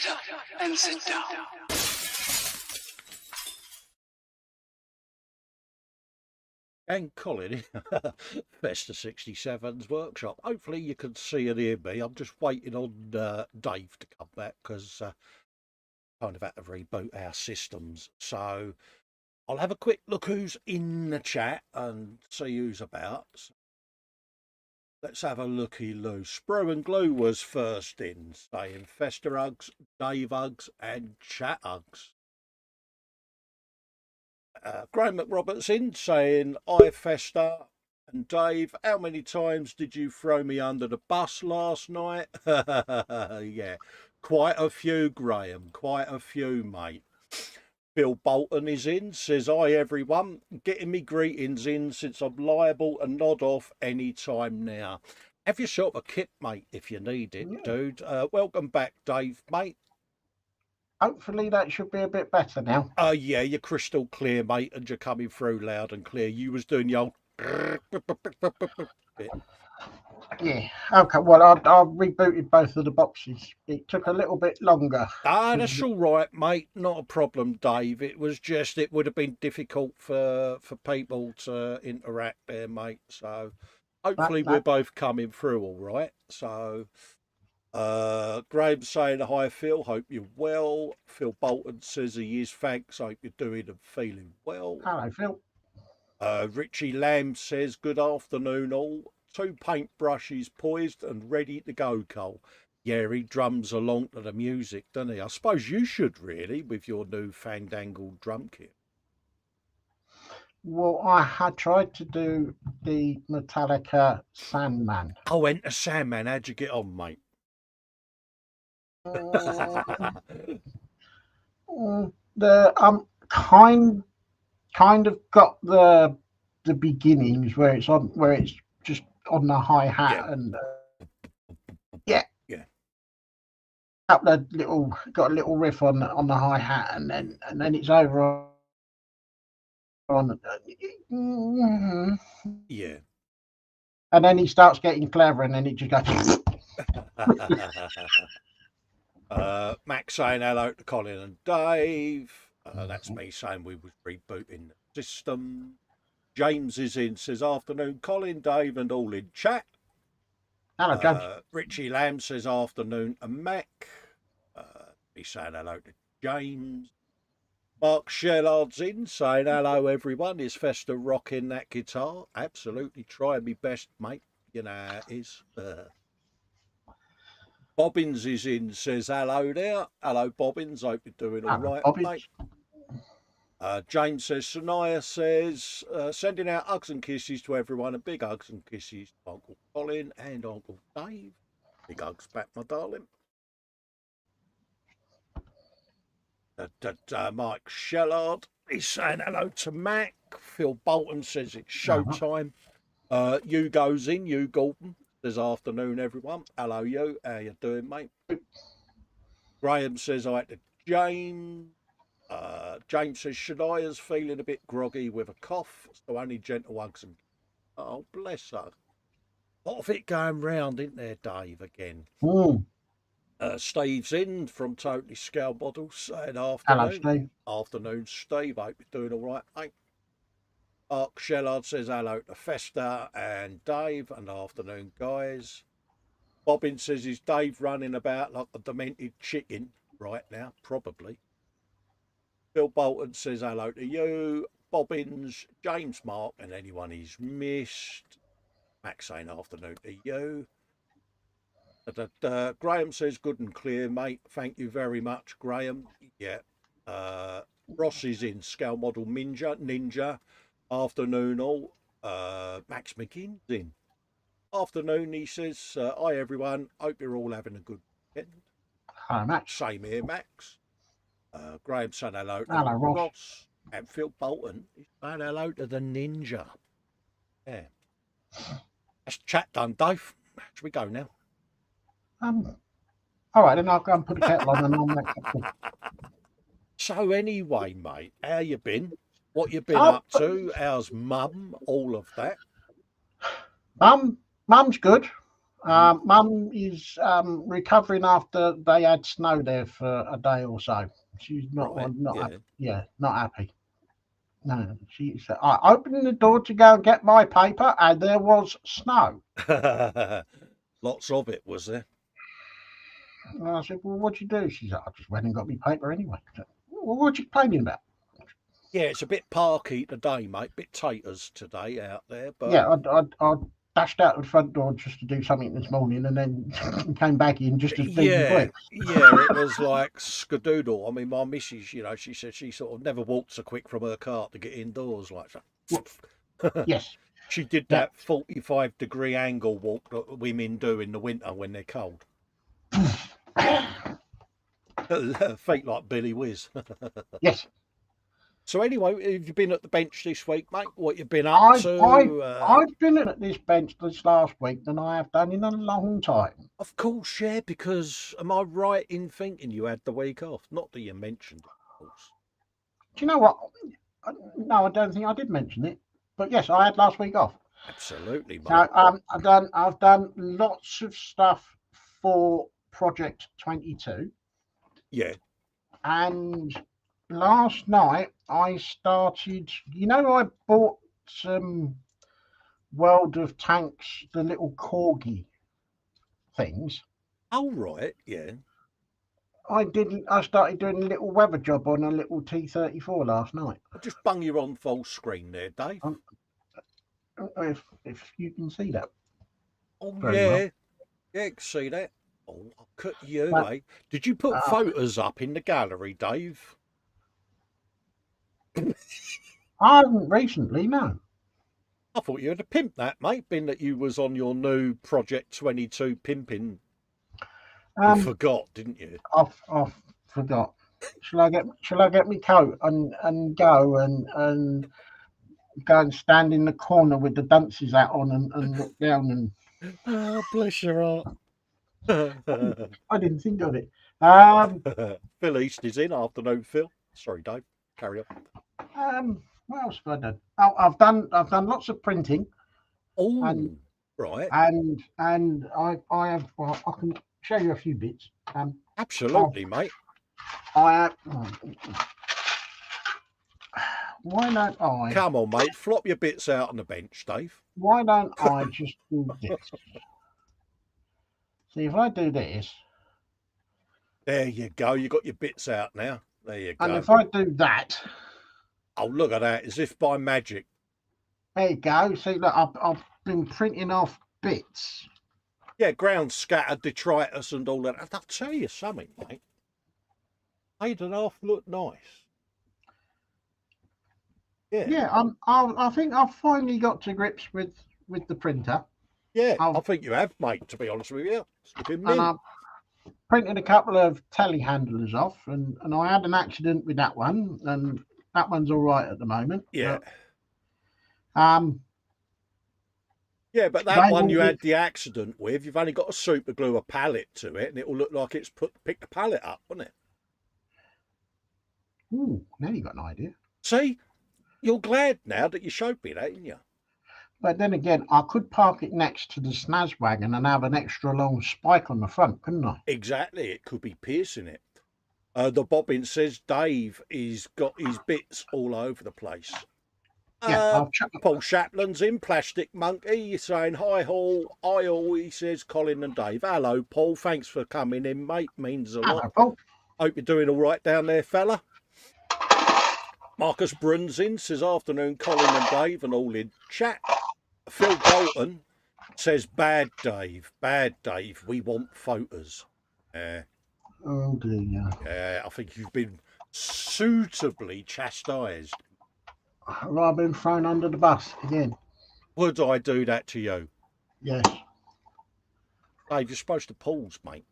Shut up and sit down. And Colin, Festa 67's workshop. Hopefully you can see and hear me. I'm just waiting on Dave to come back because kind of had to reboot our systems. So I'll have a quick look who's in the chat and see who's about. So let's have a looky-loo. Sprue and Glue was first in, saying Festa Hugs, Dave Hugs and Chat Hugs. Graham McRobertson saying, "I Festa and Dave, how many times did you throw me under the bus last night?" Yeah, quite a few, Graham, quite a few, mate. Bill Bolton is in, says, "Hi everyone, getting me greetings in since I'm liable to nod off any time now. Have yourself a kip, mate, if you need it, dude. Welcome back, Dave, mate. Hopefully that should be a bit better now. Yeah, you're crystal clear, mate, and you're coming through loud and clear. You was doing the old bit. Yeah. Okay. Well, I rebooted both of the boxes. It took a little bit longer. Ah, that's all right, mate. Not a problem, Dave. It was just it would have been difficult for people to interact there, mate. So hopefully we're both coming through all right. So Graham's saying, "Hi Phil, hope you're well." Phil Bolton says he is, thanks, hope you're doing and feeling well. Hello, Phil. Richie Lamb says, "Good afternoon all. 2 paintbrushes poised and ready to go, Cole." Yeah, he drums along to the music, doesn't he? I suppose you should really with your new fandangled drum kit. Well, I had tried to do the Metallica Sandman. Oh, Enter Sandman, how'd you get on, mate? Kind of got the beginnings where it's just on the hi hat and got a little riff on the hi hat and then it's over on and then he starts getting clever and then it just goes. Max saying hello to Colin and Dave. That's me saying we was rebooting the system. James is in, says, "Afternoon, Colin, Dave, and all in chat." Hello, James. Richie Lamb says, "Afternoon to Mac." He's saying hello to James. Mark Shellard's in, saying, "Hello, everyone. Is Festa rocking that guitar?" Absolutely, trying my best, mate. You know how it is. Bobbins is in, says, "Hello there." Hello, Bobbins. Hope you're doing all right, mate. James says, Sanaya says, "Sending out hugs and kisses to everyone, and big hugs and kisses to Uncle Colin and Uncle Dave." Big hugs back, my darling. Mike Shellard is saying hello to Mac. Phil Bolton says it's showtime. You goes in, you Gordon. Says, "Afternoon, everyone." Hello, you. How you doing, mate? Graham says, "Hi to James." James says, "Shadia's feeling a bit groggy with a cough, so only gentle hugs and..." Oh, bless her. A lot of it going round, isn't there, Dave, again? Steve's in from Totally Scale Models, saying, "Afternoon." Hello, Steve. Afternoon, Steve. Hope you're doing all right, mate. Mark Shellard says hello to Festa and Dave, and afternoon, guys. Bobbin says, "Is Dave running about like a demented chicken right now?" Probably. Bill Bolton says hello to you. Bobbins, James, Mark, and anyone he's missed. Max saying afternoon to you. Graham says, "Good and clear, mate. Thank you very much, Graham." Yeah. Ross is in, Scale Model Ninja. Afternoon all. Max McKinn's in. Afternoon, he says, "Hi everyone. Hope you're all having a good weekend." Hi, Max. Same here, Max. Graham said hello to Hello, Ross. And Phil Bolton is saying hello to the Ninja. Yeah. That's chat done, Dave. Should we go now? All right, then I'll go and put the kettle on and I'll make it. So anyway, mate, how you been? What you been up to? How's Mum? All of that. Mum's good. Mum is recovering after they had snow there for a day or so. She's Right, not yeah. happy. Yeah, not happy. No, she said, I opened the door to go and get my paper, and there was snow. Lots of it, was there? And I said, well, what'd you do? She said, I just went and got my paper anyway. I said, well, what you complaining about? Yeah, it's a bit parky today, mate. Bit taters today out there, but Yeah, I dashed out the front door just to do something this morning, and then came back in just to do my yeah, breakfast. yeah, it was like skadoodle. I mean, my missus, she said she sort of never walked so quick from her cart to get indoors like Well, that. yes, She did yeah. that 45-degree angle walk that women do in the winter when they're cold. Feet like Billy Whiz. Yes, So anyway, have you been at the bench this week, mate? What you been up I've I've to? I've been at this bench this last week than I have done in a long time. Of course, yeah, because am I right in thinking you had the week off? Not that you mentioned it, of course. Do you know what? No, I don't think I did mention it, but yes, I had last week off. Absolutely, mate. So I've done lots of stuff for Project 22, Yeah. and last night I started. I bought some World of Tanks, the little corgi things. Oh, right, yeah. I started doing a little weather job on a little T-34 last night. I just bung you on full screen there, Dave. If you can see that Oh, very well. yeah. Yeah, I can see that. Oh, I'll cut you, But eh? Did you put uh, photos up in the gallery, Dave? I haven't recently, no. I thought you had to pimp that, mate, being that you was on your new Project 22 pimping. You Um, forgot, didn't you? I forgot. Shall I get my coat and go and stand in the corner with the dunces hat on and look down Oh, bless your heart. I didn't think of it. Um, Phil East is in. Afternoon, Phil. Sorry, Dave. Carry on. what else have I done? Oh, I've done lots of printing and Oh, right. I have well, I can show you a few bits. I've, Absolutely, mate. I have, why don't I Come on, mate. Flop your bits out on the bench, Dave. why don't I just do this? See if I do this, There you go. You got your bits out now. There you and go. if I do that, Oh, look at that. As if by magic. there you go. See, look, I've been printing off bits. Yeah, ground scattered, detritus, and all that. I'll tell you something, mate. Made an half look nice. Yeah. Yeah, I think I've finally got to grips with the printer. Yeah, I've I think you have, mate, to be honest with you. It's looking and mint. I've printed a couple of telehandlers off, and I had an accident with that one, and that one's all right at the moment. Yeah. But, Yeah, but that they one will you be. had the accident with, you've only got to super glue a pallet to it and it will look like it's picked the pallet up, won't it? Ooh, now you got an idea. See, you're glad now that you showed me that, ain't you? But then again, I could park it next to the snaz wagon and have an extra long spike on the front, couldn't I? Exactly, it could be piercing it. The bobbin says Dave is got his bits all over the place. Yeah, Uh, Paul Shapland's in Plastic Monkey. He's saying hi, Hall. Hi, all. He says Colin and Dave. Hello, Paul. Thanks for coming in, mate. Means a lot. Paul. Hope you're doing all right down there, fella. Marcus Brunzin says afternoon, Colin and Dave, and all in chat. Phil Bolton says bad Dave, we want photos. Oh dear. Yeah, I think you've been suitably chastised. Have I been thrown under the bus again? Would I do that to you? Yes. Dave, you're supposed to pause, mate.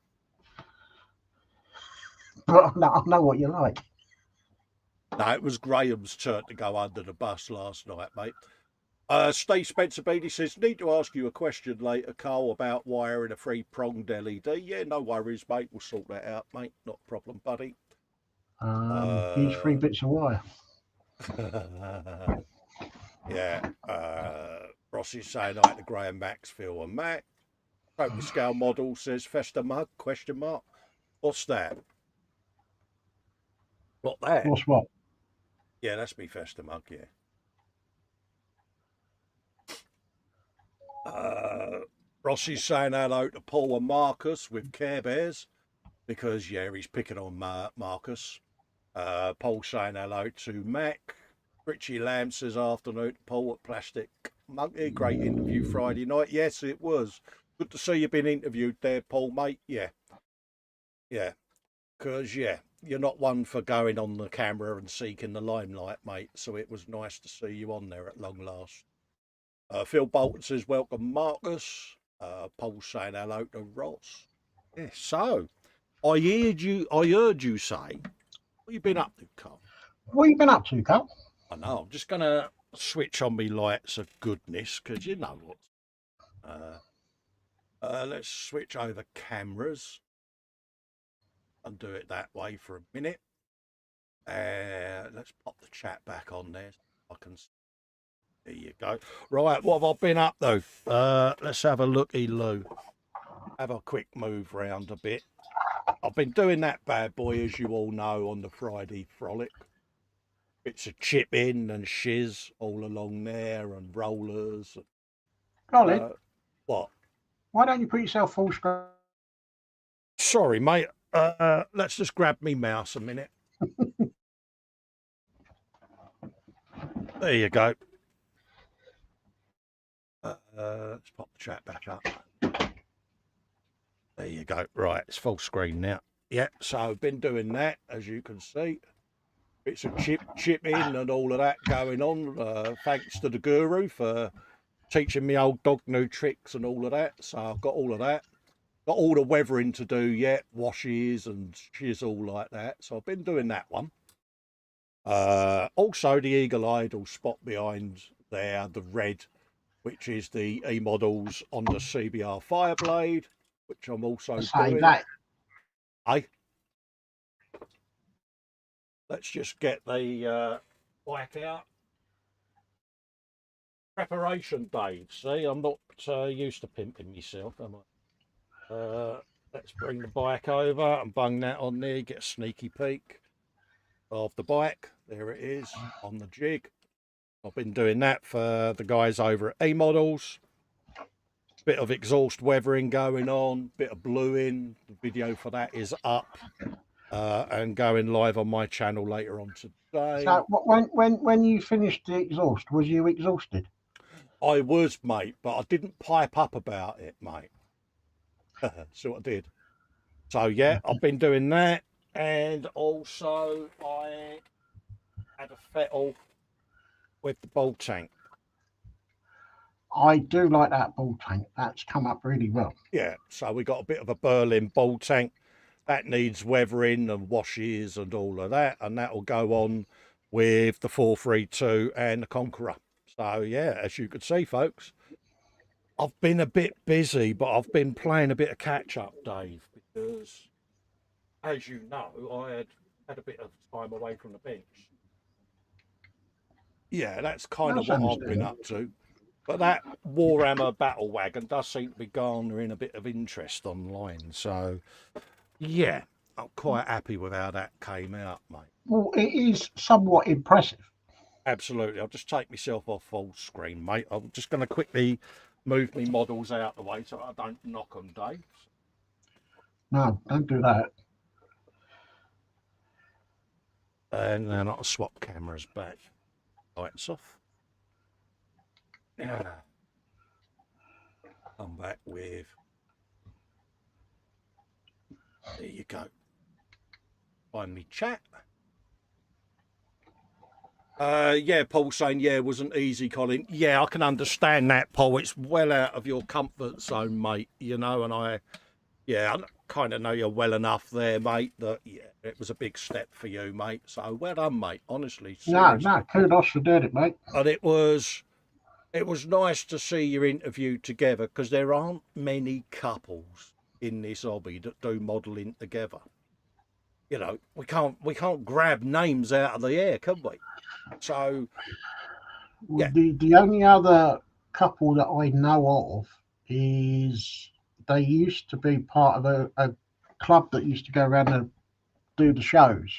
But I know what you like. No, it was Graham's turn to go under the bus last night, mate. Steve Spencer Beatty says, need to ask you a question later, Carl, about wiring a three-pronged LED. Yeah, no worries, mate. We'll sort that out, mate. Not a problem, buddy. Here's 3 bits of wire. Yeah. Ross is saying hi to Graham, Maxfield and Matt. Totally scale model says Festa mug, question mark. What's that? What that? What's what? Yeah, that's me Festa mug, yeah. Rossi's saying hello to Paul and Marcus with Care Bears because, yeah, he's picking on Marcus. Paul saying hello to Mac. Richie Lamb says afternoon to Paul at Plastic Monkey. Great interview Friday night. Yes, it was. Good to see you've been interviewed there, Paul, mate. Yeah. Yeah. Because, yeah, you're not one for going on the camera and seeking the limelight, mate. So it was nice to see you on there at long last. Phil Bolton says, welcome, Marcus. Paul saying hello to Ross. Yeah, so I heard you say, what you been up to, Carl? What have you been up to, Carl? I know, I'm just going to switch on me lights of goodness, because you know what. Let's switch over cameras and do it that way for a minute. Let's pop the chat back on there. So I can. There you go. Right, what have I been up though? Let's have a looky, Lou. Have a quick move round a bit. I've been doing that bad boy, as you all know, on the Friday frolic. Bits of chip in and shiz all along there, and rollers. Colin, What? why don't you put yourself full screen? Sorry, mate. Let's just grab me mouse a minute. There you go. Let's pop the chat back up. There you go. Right, it's full screen now. Yeah, so I've been doing that, as you can see. Bits of chip in and all of that going on. Thanks to the guru for teaching me old dog new tricks and all of that. So I've got all of that. Got all the weathering to do yet, washes and shiz all like that. So I've been doing that one. Also the Eagle Idol spot behind there, the red, which is the E-models on the CBR Fireblade, which I'm also doing. That. Let's just get the bike out. Preparation day. See, I'm not used to pimping myself, am I? Let's bring the bike over and bung that on there, get a sneaky peek of the bike. There it is on the jig. I've been doing that for the guys over at E-Models. Bit of exhaust weathering going on, bit of bluing. The video for that is up and going live on my channel later on today. So when you finished the exhaust, was you exhausted? I was, mate, but I didn't pipe up about it, mate. So I did. So yeah, I've been doing that, and also I had a fettle with the ball tank. I do like that ball tank. That's come up really well. Yeah, so we got a bit of a Berlin ball tank that needs weathering and washes and all of that, and that will go on with the 432 and the Conqueror. So yeah, as you could see, folks, I've been a bit busy, but I've been playing a bit of catch up, Dave, because as you know, I had a bit of time away from the bench. Yeah, that's kind of what I've been up to. But that Warhammer Battle Wagon does seem to be garnering a bit of interest online. So, yeah, I'm quite happy with how that came out, mate. Well, it is somewhat impressive. Absolutely. I'll just take myself off full screen, mate. I'm just going to quickly move my models out the way so I don't knock them, Dave. No, don't do that. And then I'll swap cameras back. Lights off. Yeah. Come back with. There you go. Find me chat. Yeah, Paul saying, yeah, it wasn't easy, Colin. Yeah, I can understand that, Paul. It's well out of your comfort zone, mate, you know, and I kind of know you well enough there, mate, that, yeah, it was a big step for you, mate. So well done, mate, honestly. Seriously. No, kudos for doing it, mate. And it was nice to see your interview together, because there aren't many couples in this hobby that do modelling together. You know, we can't grab names out of the air, can we? So, yeah. The only other couple that I know of is they used to be part of a club that used to go around and do the shows,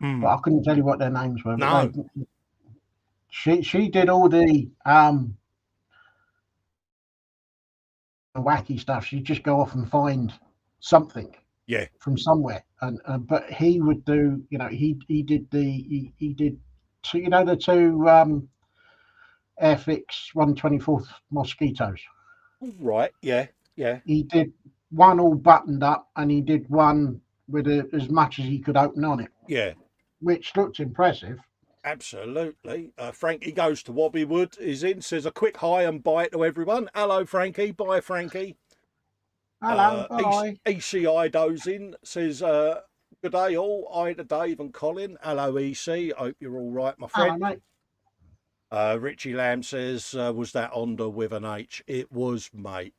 but I couldn't tell you what their names were. But No. she did all the wacky stuff. She'd just go off and find something Yeah. from somewhere, and but he would do, he did he did two, the two Airfix 124th mosquitoes. Right. Yeah. Yeah. He did one all buttoned up, and he did one with as much as he could open on it, Yeah. which looked impressive. Absolutely. Frankie Goes to Wobbywood is in, says a quick hi and bye to everyone. Hello, Frankie. Bye, Frankie. Hello, bye. ECI dozing says, good day all. Hi to Dave and Colin. Hello, EC. Hope you're all right, my Hello, friend. mate. Richie Lamb says, was that Honda with an H? It was, mate.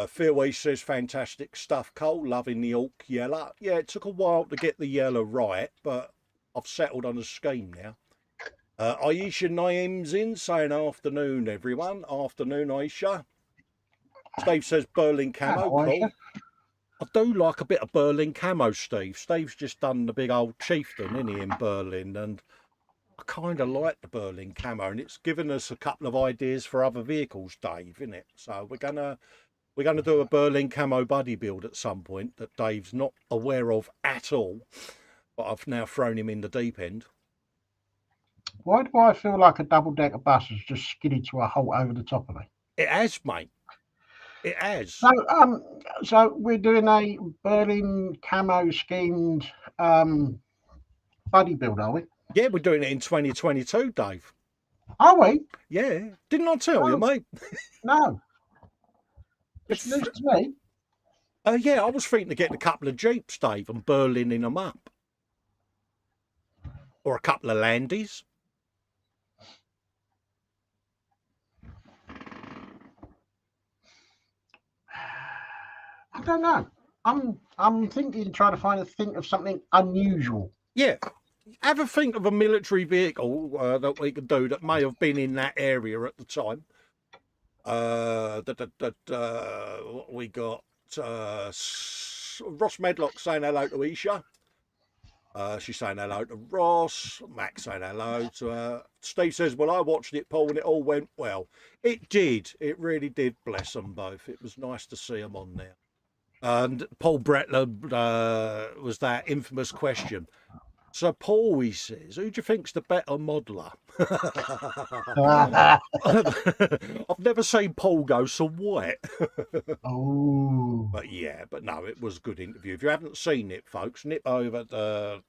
Phil Weiss says, fantastic stuff, Cole. Loving the Orc yellow. Yeah, it took a while to get the yellow right, but I've settled on a scheme now. Aisha Naim's in, saying afternoon, everyone. Afternoon, Aisha. Steve says Berlin camo. Hello, Cool. Aisha. I do like a bit of Berlin camo, Steve. Steve's just done the big old chieftain, isn't he, in Berlin? And I kind of like the Berlin camo, and it's given us a couple of ideas for other vehicles, Dave, isn't it? So we're gonna do a Berlin camo buddy build at some point that Dave's not aware of at all, but I've now thrown him in the deep end. Why do I feel like a double-decker bus has just skidded to a halt over the top of me? It has, mate. It has. So we're doing a Berlin camo schemed buddy build, are we? Yeah, we're doing it in 2022, Dave. Are we? Yeah. Didn't I tell you, mate? No. It's news to me. Yeah, I was thinking of getting a couple of Jeeps, Dave, and Berlining them up. Or a couple of Landies. I don't know. I'm thinking, trying to think of something unusual. Yeah. Have a think of a military vehicle that we could do that may have been in that area at the time. We got Ross Medlock saying hello to Isha. She's saying hello to Ross. Max saying hello to her. Steve says, well, I watched it, Paul, and it all went well. It did. It really did. Bless them both. It was nice to see them on there. And Paul Bretler was that infamous question. So, Paul, he says, who do you think's the better modeler? I've never seen Paul go so white. Oh. But yeah, but no, it was a good interview. If you haven't seen it, folks, nip over to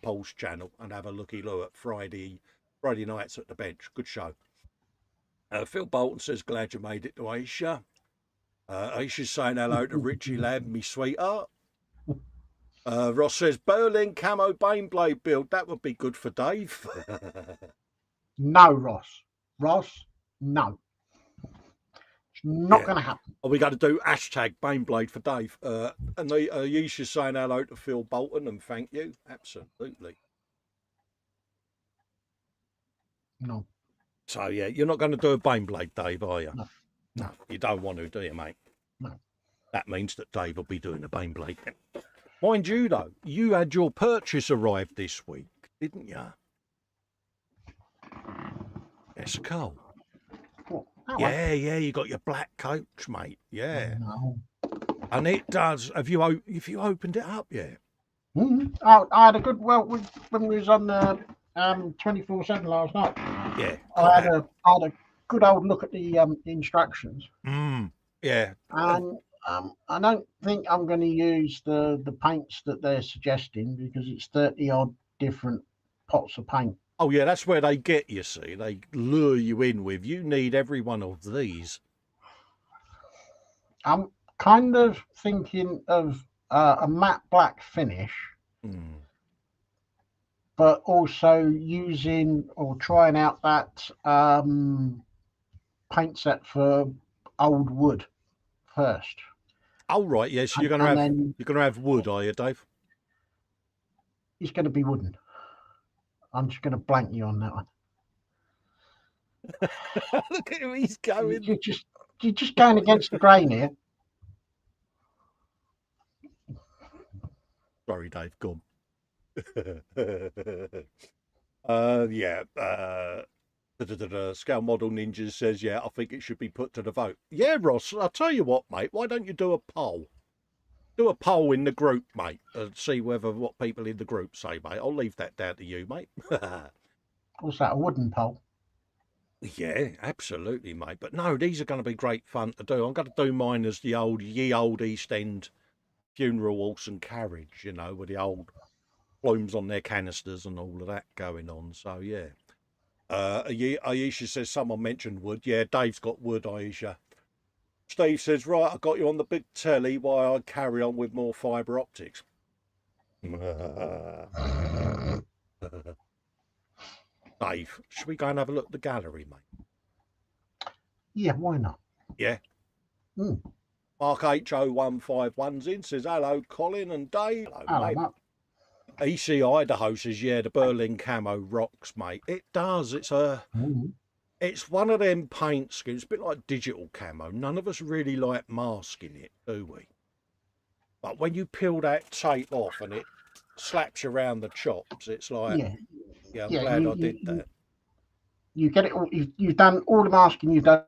Paul's channel and have a looky-loo at Friday nights at the bench. Good show. Phil Bolton says, glad you made it to Aisha. Aisha's saying hello to Richie Lamb, me sweetheart. Ross says, Berlin camo Baneblade build. That would be good for Dave. No, Ross. Ross, no. It's not going to happen. Are we going to do hashtag Baneblade for Dave? And Aisha's saying hello to Phil Bolton and thank you. Absolutely. No. So, yeah, you're not going to do a Baneblade, Dave, are you? No. No, you don't want to, do you, mate? No. That means that Dave will be doing a Baneblade. Mind you, though, you had your purchase arrived this week, didn't you? Yes, Cole. What? Yeah, you got your black coach, mate. Yeah. No. And it does. Have you opened it up yet? Mm-hmm. I had a good, when we was on the 24/7 last night. Yeah. I had a good old look at the instructions. Yeah. And I don't think I'm going to use the paints that they're suggesting because it's 30 odd different pots of paint. Oh yeah, that's where they get you. See, they lure you in with. You need every one of these. I'm kind of thinking of a matte black finish, but also using or trying out that paint set for old wood first. Oh right, yes. Yeah, so you're gonna have wood, are you, Dave? It's going to be wooden. I'm just going to blank you on that one. Look at him, he's going. You're just going against the grain here. Sorry, Dave, go on. Yeah. Scale Model Ninja says, yeah, I think it should be put to the vote. Yeah, Ross, I'll tell you what, mate, why don't you do a poll? Do a poll in the group, mate, and see what people in the group say, mate. I'll leave that down to you, mate. What's that, a wooden pole? Yeah, absolutely, mate. But no, these are going to be great fun to do. I'm going to do mine as the ye old East End funeral horse and carriage, with the old plumes on their canisters and all of that going on. So, yeah. Aisha says someone mentioned wood. Yeah, Dave's got wood, Aisha. Steve says, right, I got you on the big telly while I carry on with more fibre optics. Dave, should we go and have a look at the gallery, mate? Yeah, why not? Yeah. Mm. Mark H0151's in, says, hello, Colin and Dave. Hello, mate. Mark. EC Idaho says, yeah, the Berlin camo rocks, mate. It does. It's It's one of them paint schemes, a bit like digital camo. None of us really like masking it, do we? But when you peel that tape off and it slaps you around the chops, it's like, yeah, I'm glad I did that. You get it all, you've done all the masking, you've done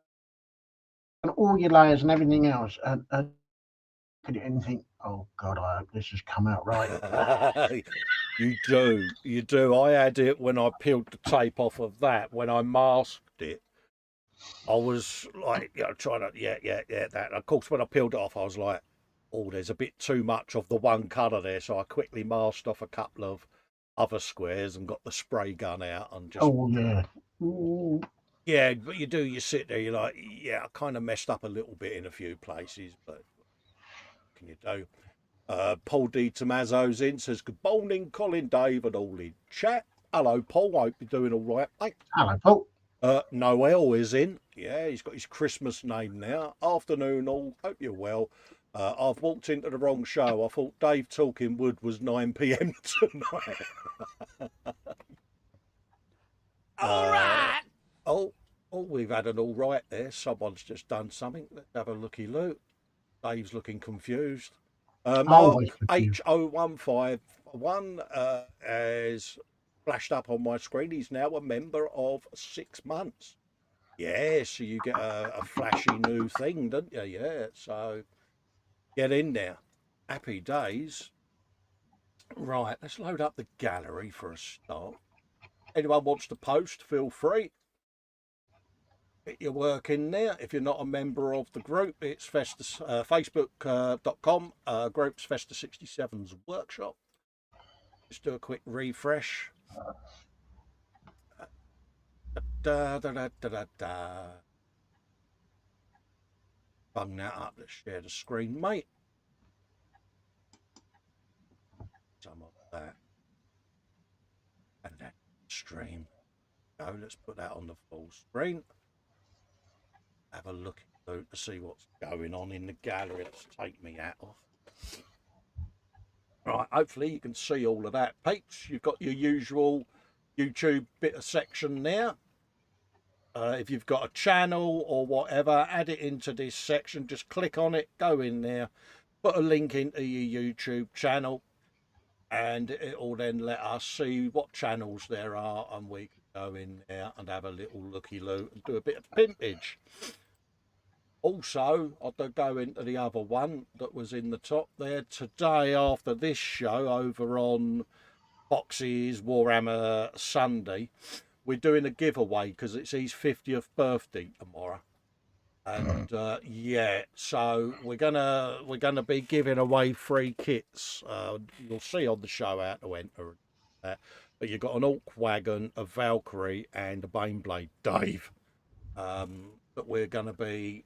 all your layers and everything else, and put it in and think, oh God, I hope this has come out right. You do. I had it when I peeled the tape off of that. When I masked it, I was like, trying to, that. Of course, when I peeled it off, I was like, oh, there's a bit too much of the one colour there. So I quickly masked off a couple of other squares and got the spray gun out and just. Oh, yeah. Ooh. Yeah, but you sit there, you're like, yeah, I kind of messed up a little bit in a few places, but what can you do? Paul D. Tommaso's in, says, good morning, Colin, Dave, and all in chat. Hello, Paul. Hope you're doing all right, mate. Hello, Paul. Noel is in. Yeah, he's got his Christmas name now. Afternoon, all. Hope you're well. I've walked into the wrong show. I thought Dave Talking Wood was 9 p.m. tonight. All right. Oh, we've had an all right there. Someone's just done something. Let's have a looky look. Dave's looking confused. Mark H0151 has flashed up on my screen. He's now a member of 6 months. Yeah, so you get a flashy new thing, don't you? Yeah, so get in there. Happy days. Right, let's load up the gallery for a start. Anyone wants to post, feel free. Get your work in there. If you're not a member of the group, it's Festa, facebook.com, groups Festa 67's workshop. Just do a quick refresh. Bung that up. Let's share the screen, mate. Some of that. And that stream. Go, let's put that on the full screen. Have a look to see what's going on in the gallery. Let's take me hat off. Right, hopefully you can see all of that, peeps. You've got your usual YouTube bit of section there. If you've got a channel or whatever, add it into this section. Just click on it, go in there, put a link into your YouTube channel, and it will then let us see what channels there are, and we can go in there and have a little looky-loo and do a bit of pimpage. Also, I'll go into the other one that was in the top there. Today, after this show over on Fox's Warhammer Sunday, we're doing a giveaway because it's his 50th birthday tomorrow. And yeah, so we're gonna be giving away free kits. You'll see on the show how to enter that. But you've got an Orc Wagon, a Valkyrie, and a Baneblade Dave that we're gonna be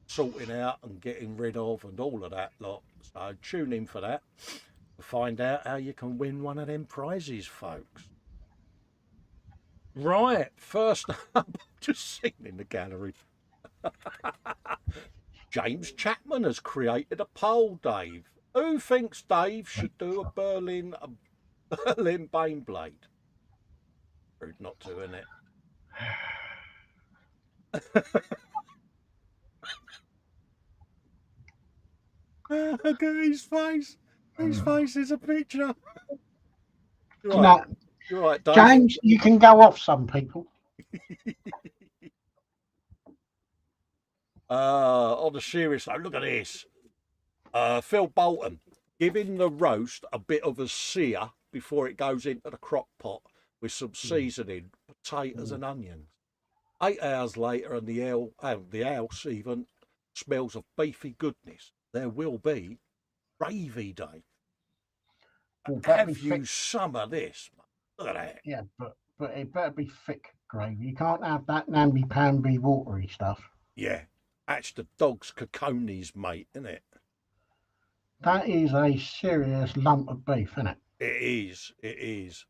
sorting out and getting rid of and all of that lot. So tune in for that to find out how you can win one of them prizes, folks. Right, first up, just sitting in the gallery. James Chapman has created a poll, Dave. Who thinks Dave should do a Berlin Baneblade? Rude not to, isn't it? Look at his face. His face is a picture. You're Do you right. know, You're right, Dave. James, you can go off some people. On a serious note, look at this. Phil Bolton giving the roast a bit of a sear before it goes into the crock pot with some seasoning, potatoes and onions. 8 hours later, and the house even smells of beefy goodness. There will be gravy day. Well, better be Have thick. you some of this? Look at that. Yeah, but it better be thick gravy. You can't have that namby-pamby watery stuff. Yeah, that's the dog's coconis, mate, isn't it? That is a serious lump of beef, isn't it? It is. It is.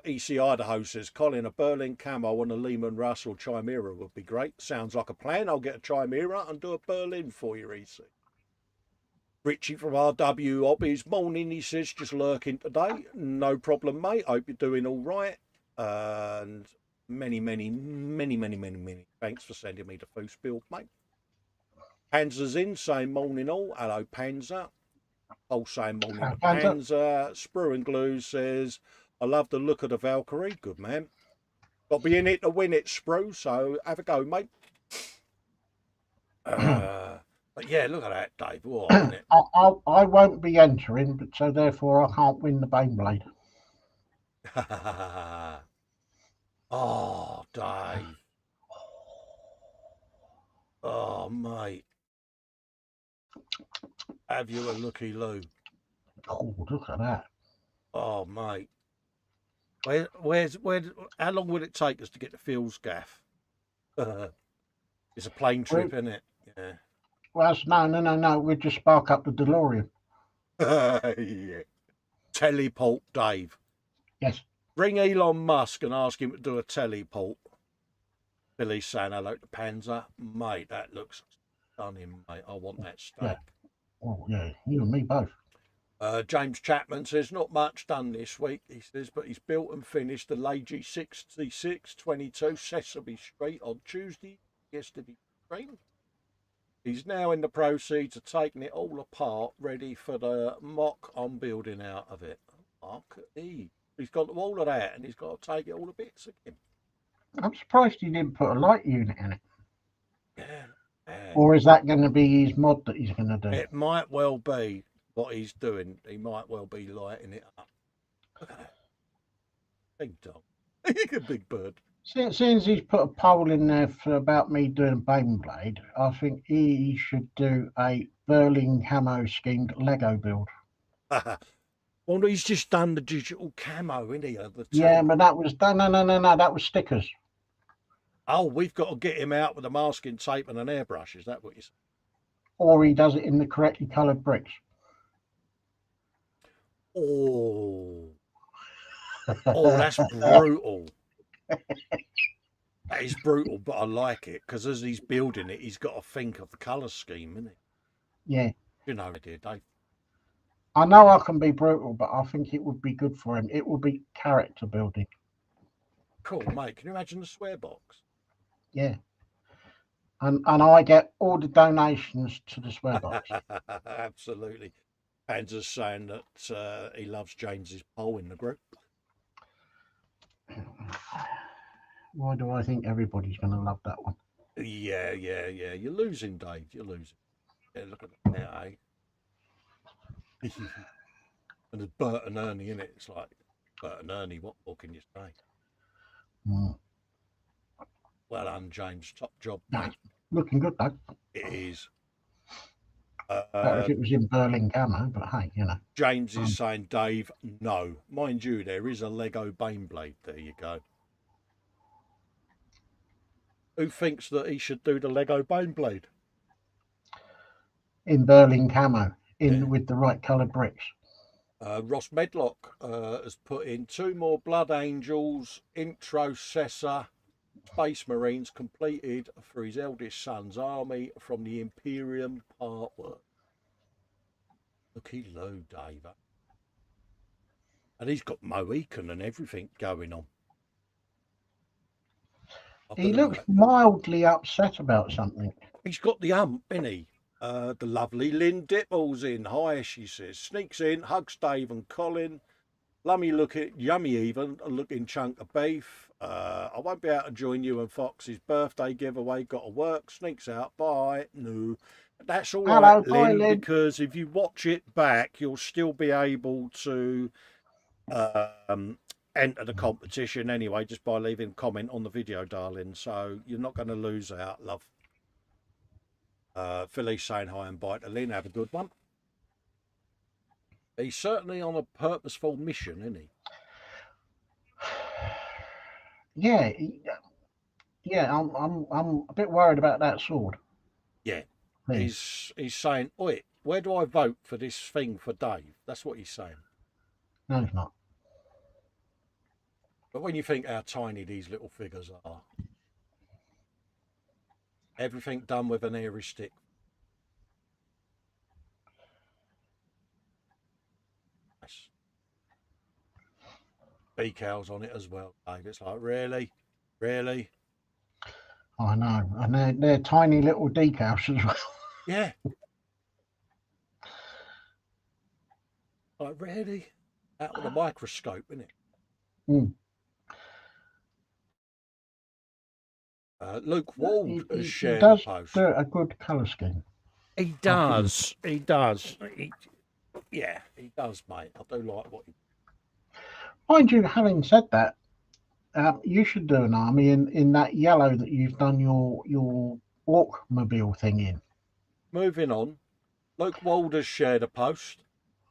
EC Idaho says, Colin, a Berlin Camo and a Lehman Russell Chimera would be great. Sounds like a plan. I'll get a Chimera and do a Berlin for you, EC. Richie from RW Hobbies, morning, he says, just lurking today. No problem, mate. Hope you're doing all right. And many thanks for sending me the food bill, mate. Panzer's in, saying morning all. Hello, Panzer. All saying morning to Panzer. Sprue and Glue says, I love the look of the Valkyrie. Good man. Got to be in it to win it, Sprue, so have a go, mate. But yeah, look at that, Dave. What, isn't it? I won't be entering, but so therefore I can't win the Baneblade. Oh, Dave. Oh, mate. Have you a looky loo? Oh, look at that. Oh, mate. How long would it take us to get to Phil's gaff? It's a plane trip, isn't it? Yeah. Well, no. We'll just spark up the DeLorean. Yeah. Teleport, Dave. Yes. Ring Elon Musk and ask him to do a teleport. Billy's saying hello to Panzer. Mate, that looks stunning, mate. I want that steak. Yeah. Oh, yeah. You and me both. James Chapman says, not much done this week, he says, but he's built and finished the Lady 6622 Sesame Street on Tuesday, yesterday stream. He's now in the proceeds of taking it all apart, ready for the mock I'm building out of it. Look at he. He's got all of that, and he's got to take it all to bits again. I'm surprised he didn't put a light unit in it. Yeah. Or is that going to be his mod that he's going to do? It might well be what he's doing. He might well be lighting it up. Look at that. Big dog. A big bird. Since he's put a poll in there for about me doing Baneblade, I think he should do a Berlin camo schemed Lego build. Well, he's just done the digital camo, isn't he? Yeah, but that was no. That was stickers. Oh, we've got to get him out with a masking tape and an airbrush. Is that what you said? Or he does it in the correctly coloured bricks. Oh, that's brutal. That is brutal, but I like it because as he's building it, he's got to think of the colour scheme, isn't he? Yeah. You know, dear Dave. I know I can be brutal, but I think it would be good for him. It would be character building. Cool, mate. Can you imagine the swear box? Yeah. And I get all the donations to the swear box. Absolutely. Panzer's saying that he loves James's poll in the group. Why do I think everybody's going to love that one? Yeah. You're losing, Dave. You're losing. Yeah, look at that, eh? And there's Bert and Ernie in it. It's like, Bert and Ernie, what more can you say? Mm. Well done, James. Top job, mate. Looking good, though. It is. Better if it was in Berlin camo, but hey, you know. James is saying, Dave, no. Mind you, there is a Lego Baneblade. There you go. Who thinks that he should do the Lego Baneblade? In Berlin camo, with the right coloured bricks. Ross Medlock has put in 2 more Blood Angels, Intro Cessa, Space Marines completed for his eldest son's army from the Imperium Part Work. Looky low, Dave. And he's got Mohican and everything going on. I He don't know. looks mildly upset about something. He's got the isn't he? The lovely Lynn Dipple's in. Hi, she says. Sneaks in, hugs Dave and Colin. Lummy looking, yummy even, a looking chunk of beef. I won't be able to join you and Fox's birthday giveaway. Got to work. Sneaks out. Bye. No. That's all right, Hello, bye, Lynn, Lynn. because if you watch it back, you'll still be able to um, enter the competition anyway, just by leaving a comment on the video, darling. So you're not going to lose out, love. Philly's saying hi and bye to Lynn. Have a good one. He's certainly on a purposeful mission, isn't he? Yeah, yeah. I'm a bit worried about that sword. Yeah. Thing. He's saying, oi, where do I vote for this thing for Dave? That's what he's saying. No, it's not. But when you think how tiny these little figures are, everything done with an airy stick. Nice. Decals on it as well, Dave. It's like, really? Really? I know, and they're tiny little decals as well. Yeah. Like, really? Out with a microscope, isn't it? Mm. Luke Wald has He shared does a post. do a good colour scheme. He does. He does. Yeah, he does, mate. I do like what he. Mind you, having said that, you should do an army in that yellow that you've done your walkmobile thing in. Moving on. Luke Wald has shared a post.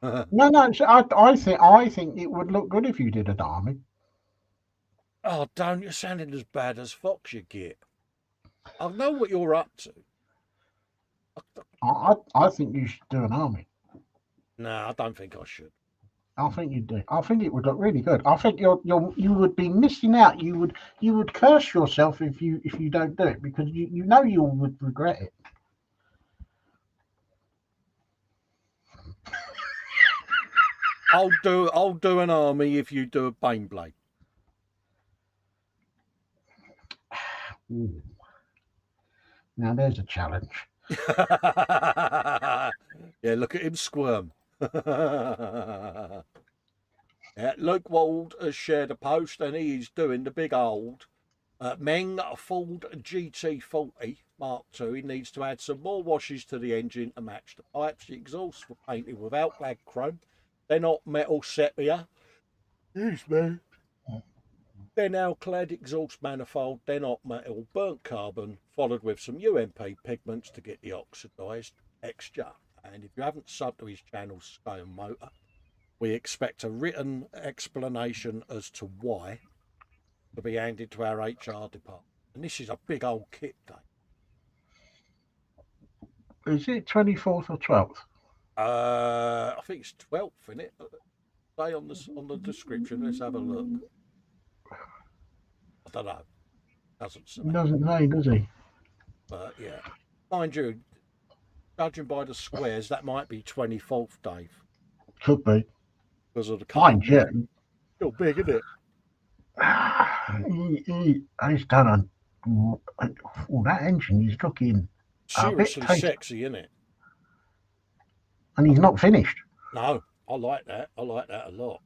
No, I think it would look good if you did an army. Oh, don't you're sounding as bad as Fox, you git. I know what you're up to. I think you should do an army. No, I don't think I should. I think you do. I think it would look really good. I think you would be missing out. You would curse yourself if you don't do it, because you know you would regret it. I'll do an army if you do a Baneblade. Ooh. Now there's a challenge. Yeah, look at him squirm. Yeah, Luke Wald has shared a post and he's doing the big old Meng Ford GT40 Mark II. He needs to add some more washes to the engine to match the pipes. The exhausts were painted without black chrome. They're not metal sepia. Excuse me. They're now clad exhaust manifold. They're not metal, burnt carbon, followed with some UMP pigments to get the oxidised texture. And if you haven't subbed to his channel, Scale Motor, we expect a written explanation as to why to be handed to our HR department. And this is a big old kit, Dave. Is it 24th or 12th? I think it's 12th, isn't it? Say on the description. Let's have a look. I don't know. Doesn't say. He doesn't say, does he? But yeah, mind you, judging by the squares, that might be 24th, Dave. Could be. Because of the Mind you, still big, isn't it? he's done that engine is looking Seriously sexy, isn't it? And he's not finished. No, I like that. I like that a lot.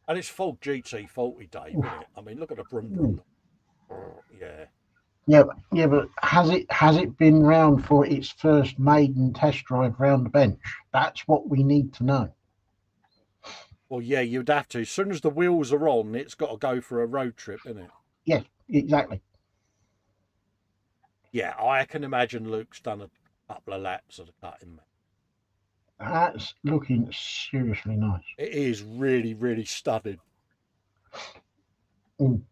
And it's full GT40, Dave, isn't it? I mean, look at the brum. Yeah. Yeah, but has it been round for its first maiden test drive round the bench? That's what we need to know. Well, yeah, you'd have to. As soon as the wheels are on, it's got to go for a road trip, isn't it? Yes, exactly. Yeah, I can imagine Luke's done a couple of laps of the cutting. That's looking seriously nice. It is really, really stunning. Mm.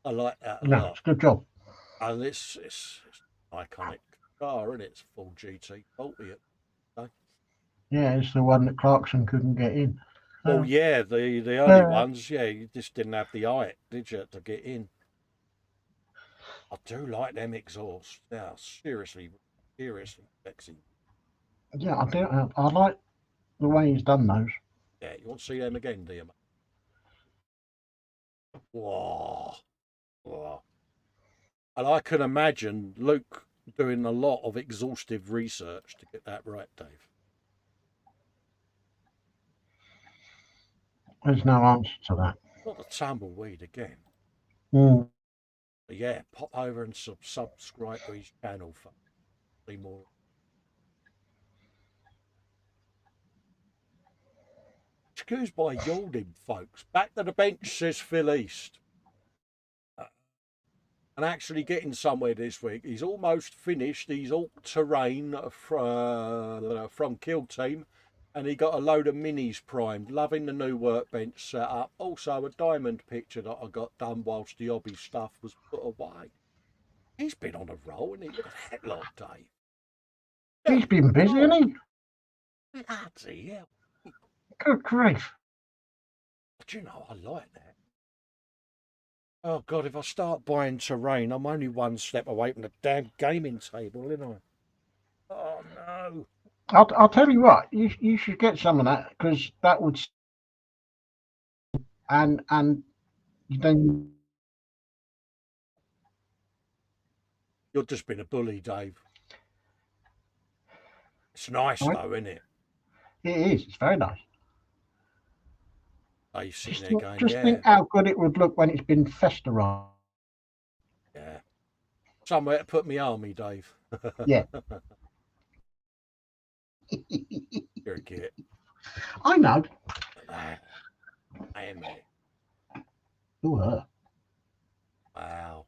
I like that a lot. It's a good job. And it's iconic car, isn't it? It's full GT40. Yeah, it's the one that Clarkson couldn't get in. Well, yeah, the early ones, yeah, you just didn't have the height, did you, to get in? I do like them exhausts. They are seriously sexy. Yeah, I do. I like the way he's done those. Yeah, you want to see them again, do you, mate? Whoa. Oh. And I can imagine Luke doing a lot of exhaustive research to get that right, Dave. There's no answer to that. Not the tumbleweed again. Mm. But yeah, pop over and subscribe to his channel for see more. Excuse my yawning, folks. Back to the bench, says Phil East. And actually getting somewhere this week. He's almost finished his all-terrain from Kill Team, and he got a load of minis primed. Loving the new workbench setup. Also a diamond picture that I got done whilst the hobby stuff was put away. He's been on a roll, and he look at that lot, Dave. He's been busy, hasn't he? Bloody hell. Good grief. But you know, I like that. Oh God, if I start buying terrain, I'm only one step away from the damn gaming table, isn't I? Oh no. I'll tell you what, you should get some of that, because that would, and then You're just been a bully, Dave. It's nice though, isn't it? it is. It's very nice. Dave sitting Just, there think, going, just yeah, think how good it would look when it's been festerized. yeah. Somewhere to put me army, Dave. Yeah. You're a git. I know. I am it. Ooh, Wow.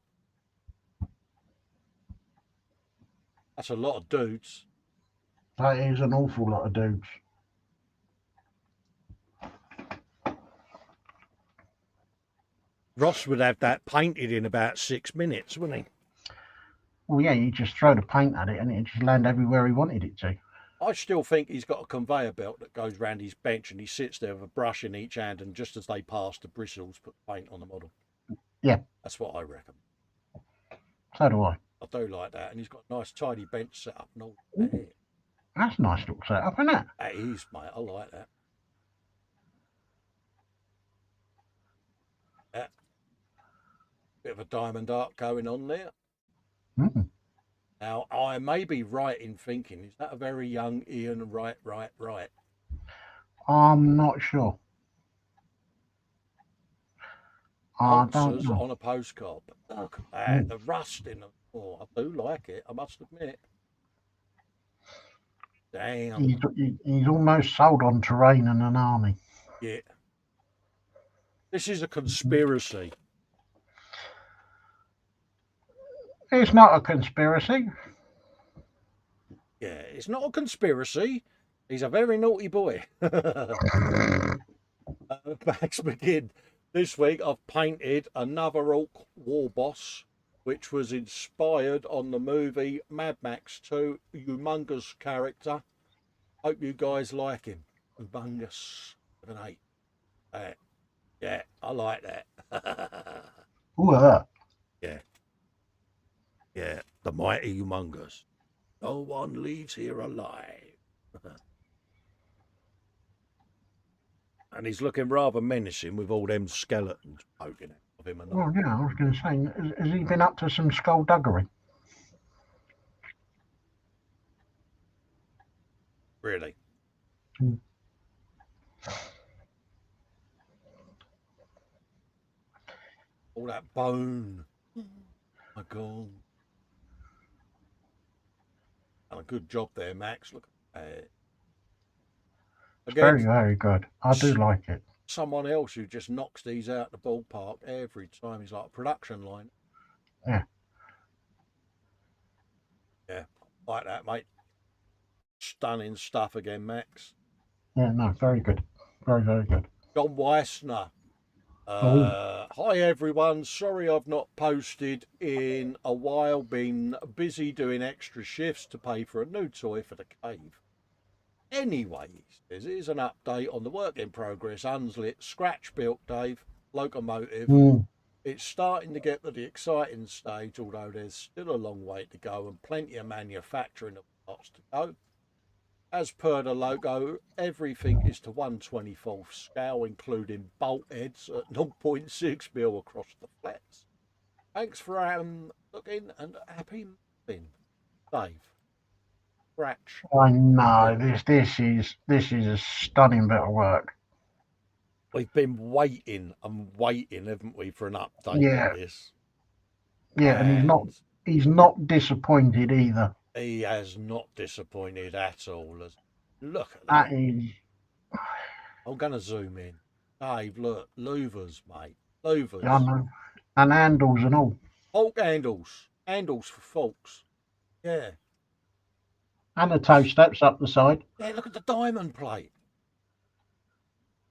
That's a lot of dudes. that is an awful lot of dudes. Ross would have that painted in about 6 minutes, wouldn't he? Well, yeah, you just throw the paint at it and it just land everywhere he wanted it to. I still think he's got a conveyor belt that goes round his bench and he sits there with a brush in each hand, and just as they pass the bristles, put paint on the model. Yeah. That's what I reckon. So do I. I do like that. And he's got a nice tidy bench set up and all that. That's a nice little setup, isn't it? That is, mate. I like that. Yeah. Bit of a diamond art going on there. Mm. Now, I may be right in thinking, is that a very young Ian Right? I'm not sure. I don't Answers know. on a postcard. But look at that, the rust in them. Oh, I do like it, I must admit. Damn. He's almost sold on terrain and an army. Yeah. This is a conspiracy. It's not a conspiracy. Yeah, it's not a conspiracy. He's a very naughty boy. Max McGinn. This week I've painted another Orc war boss, which was inspired on the movie Mad Max 2. Humongous character. Hope you guys like him. Humongous. 7-8. Yeah, I like that. Ooh, Yeah. Yeah, the mighty Humongous. No one leaves here alive. And he's looking rather menacing with all them skeletons poking out of him. And well, yeah, I was going to say, has he been up to some skullduggery? really. Mm. All that bone. My God. And a good job there, Max. Look at that. Very, Again, very good. I do like it. someone else who just knocks these out the ballpark every time. He's like a production line. Yeah. Yeah, like that, mate. Stunning stuff again, Max. Yeah, no, very good. Very, very good. John Weissner. Oh. Hi everyone. Sorry I've not posted in a while. Been busy doing extra shifts to pay for a new toy for the cave. Anyway, he says, here's an update on the work in progress Unslit scratch built, Dave, locomotive. Mm. It's starting to get to the exciting stage, although there's still a long way to go and plenty of manufacturing of parts to go. As per the logo, everything is to 1/24th scale, including bolt heads at 0.6 mil across the flats. Thanks for looking and happy moving, Dave. Scratch. I know Bill. this is a stunning bit of work. We've been waiting and waiting, haven't we, for an update Yeah, like this? yeah, and And he's not disappointed either. he has not disappointed at all. Look at That that. is, I'm going to zoom in. Dave, look, louvers, mate. I Louvers. know, and handles and all, Fork handles. Handles for forks. Yeah. and the toe steps up the side. Yeah, look at the diamond plate.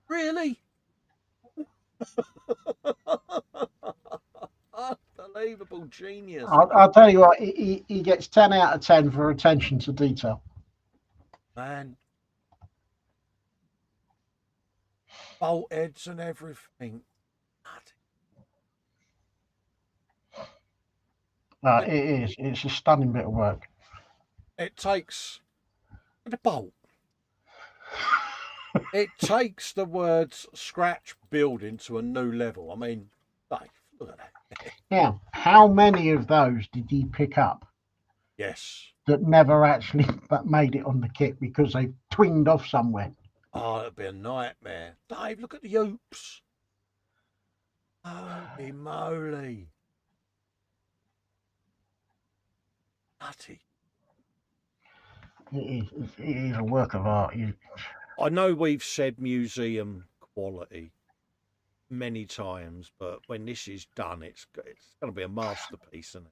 Really? Unbelievable genius, mate. I'll tell you what, he gets 10 out of 10 for attention to detail. Man. Bolt heads and everything. It is. It's a stunning bit of work. It takes the bolt. It takes the words scratch building to a new level. I mean, Dave, look at that. Now, how many of those did he pick up Yes. that never actually made it on the kit because they twinged off somewhere? Oh, it'd be a nightmare. Dave, look at the oops. Holy moly. Nutty. It is a work of art. I know we've said museum quality many times, but when this is done, it's going to be a masterpiece, isn't it?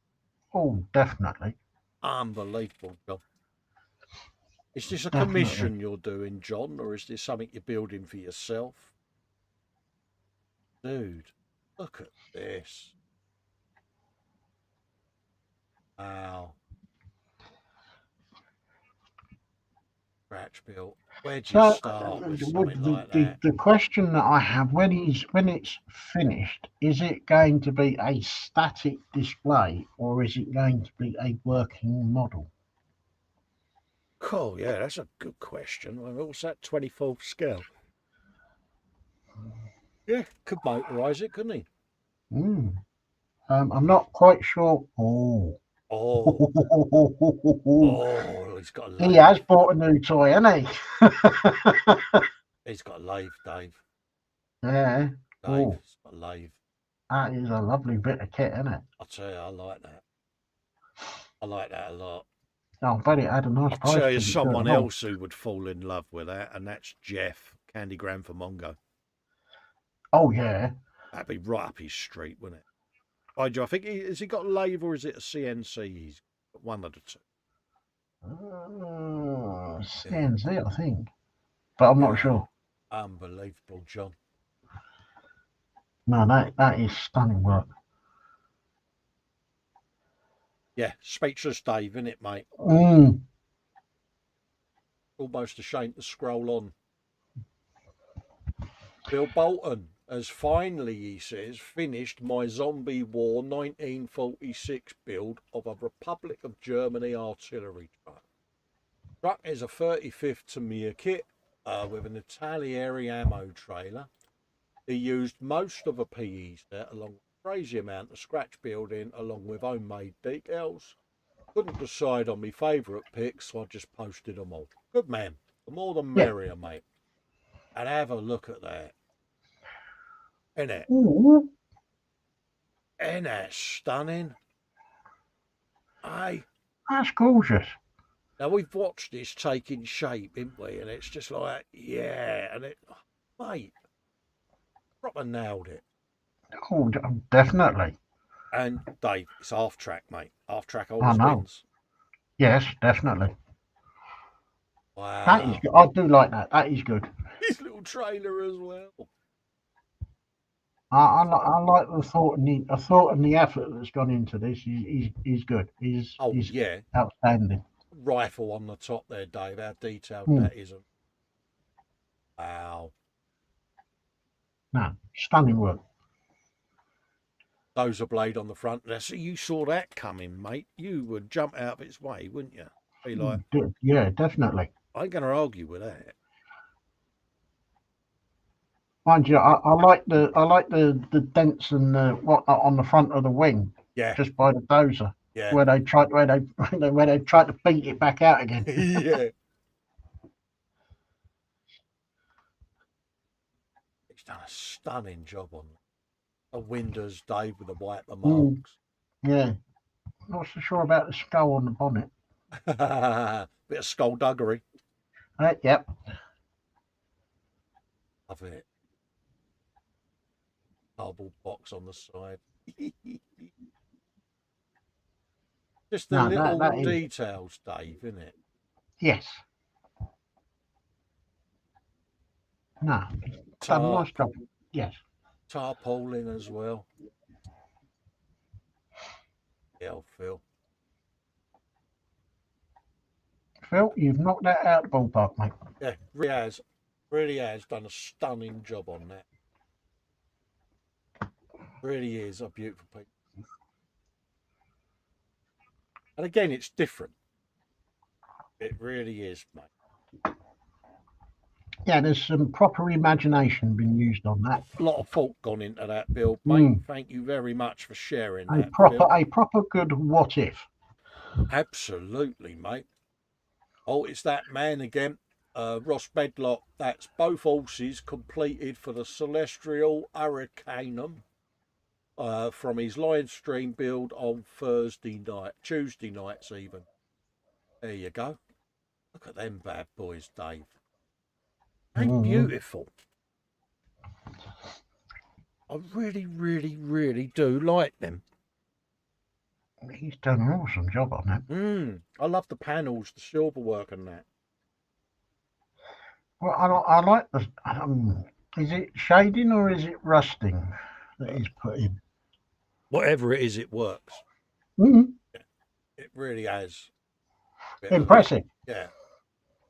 Oh, definitely. Unbelievable, John. Is this a Definitely. commission you're doing, John, or is this something you're building for yourself? Dude, look at this. Wow. Scratch built. Where'd you start with something like that? The question that I have, when it's finished, is it going to be a static display or is it going to be a working model? Cool, yeah, that's a good question. What's that 24th scale? Yeah, could motorise it, couldn't he? I'm not quite sure. Oh. Oh, he's got a lathe. He has bought a new toy, hasn't he? He's got a lathe, Dave. Yeah. Dave's got a lathe. That is a lovely bit of kit, isn't it? I'll tell you, I like that. I like that a lot. I bet it had a nice I'll price. tell you someone else who would fall in love with that, and that's Jeff, Candygram for Mongo. Oh, yeah. That'd be right up his street, wouldn't it? I think, has he got a lathe or is it a CNC? He's got one of the two. CNC, I think. But I'm not sure. Unbelievable, John. No, that is stunning work. Yeah, speechless Dave, isn't it, mate? Almost ashamed to scroll on. Bill Bolton has finally, he says, finished my Zombie War 1946 build of a Republic of Germany artillery truck. The truck is a 35th Tamiya kit with an Italieri ammo trailer. He used most of a PE set along with a crazy amount of scratch building along with homemade decals. Couldn't decide on my favourite picks, so I just posted them all. Good man. The more the merrier, mate. And have a look at that. Isn't it? Ooh. Isn't that stunning? Aye. That's gorgeous. Now, we've watched this taking shape, haven't we? And it's just like, yeah. And mate, proper nailed it. Oh, definitely. And Dave, it's half track, mate. Half track always wins. Yes, definitely. Wow. That is good. I do like that. That is good. His little trailer as well. I like the thought and the effort that's gone into this. He's good. He's outstanding. Rifle on the top there, Dave. How detailed that isn't. Wow. No, stunning work. Dozer blade on the front. Now, so you saw that coming, mate. You would jump out of its way, wouldn't you? Be like, yeah, definitely. I ain't going to argue with that. Mind you, I like the dents and the whatnot on the front of the wing. Yeah, just by the dozer, yeah, where they tried to beat it back out again. yeah. He's done a stunning job on the windows, Dave, with the wiper Mm, marks. yeah, not so sure about the skull on the bonnet. Bit of skullduggery. Yep. Love it. Cardboard box on the side. Just the No, little that is, details, Dave, isn't it? yes. No, done a nice Tarp, job. Yes. tarpaulin as well. Yeah, Phil. Phil, you've knocked that out of the ballpark, mate. Yeah, really has done a stunning job on that. Really is a beautiful piece. And again, it's different. It really is, mate. Yeah, there's some proper imagination been used on that. A lot of thought gone into that, Bill, mate. Mm, Thank you very much for sharing a that, Phil. proper good what if. Absolutely, mate. Oh, it's that man again, Ross Bedlock. That's both horses completed for the Celestial Hurricanum from his live stream build on Tuesday nights even. There you go. Look at them bad boys, Dave. Ain't Mm, beautiful. I really, really, really do like them. he's done an awesome job on that. I love the panels, the silver work and that. Well, I like the. Is it shading or is it rusting that he's put in? Whatever it is, it works. Mm, It really has. impressive. Yeah,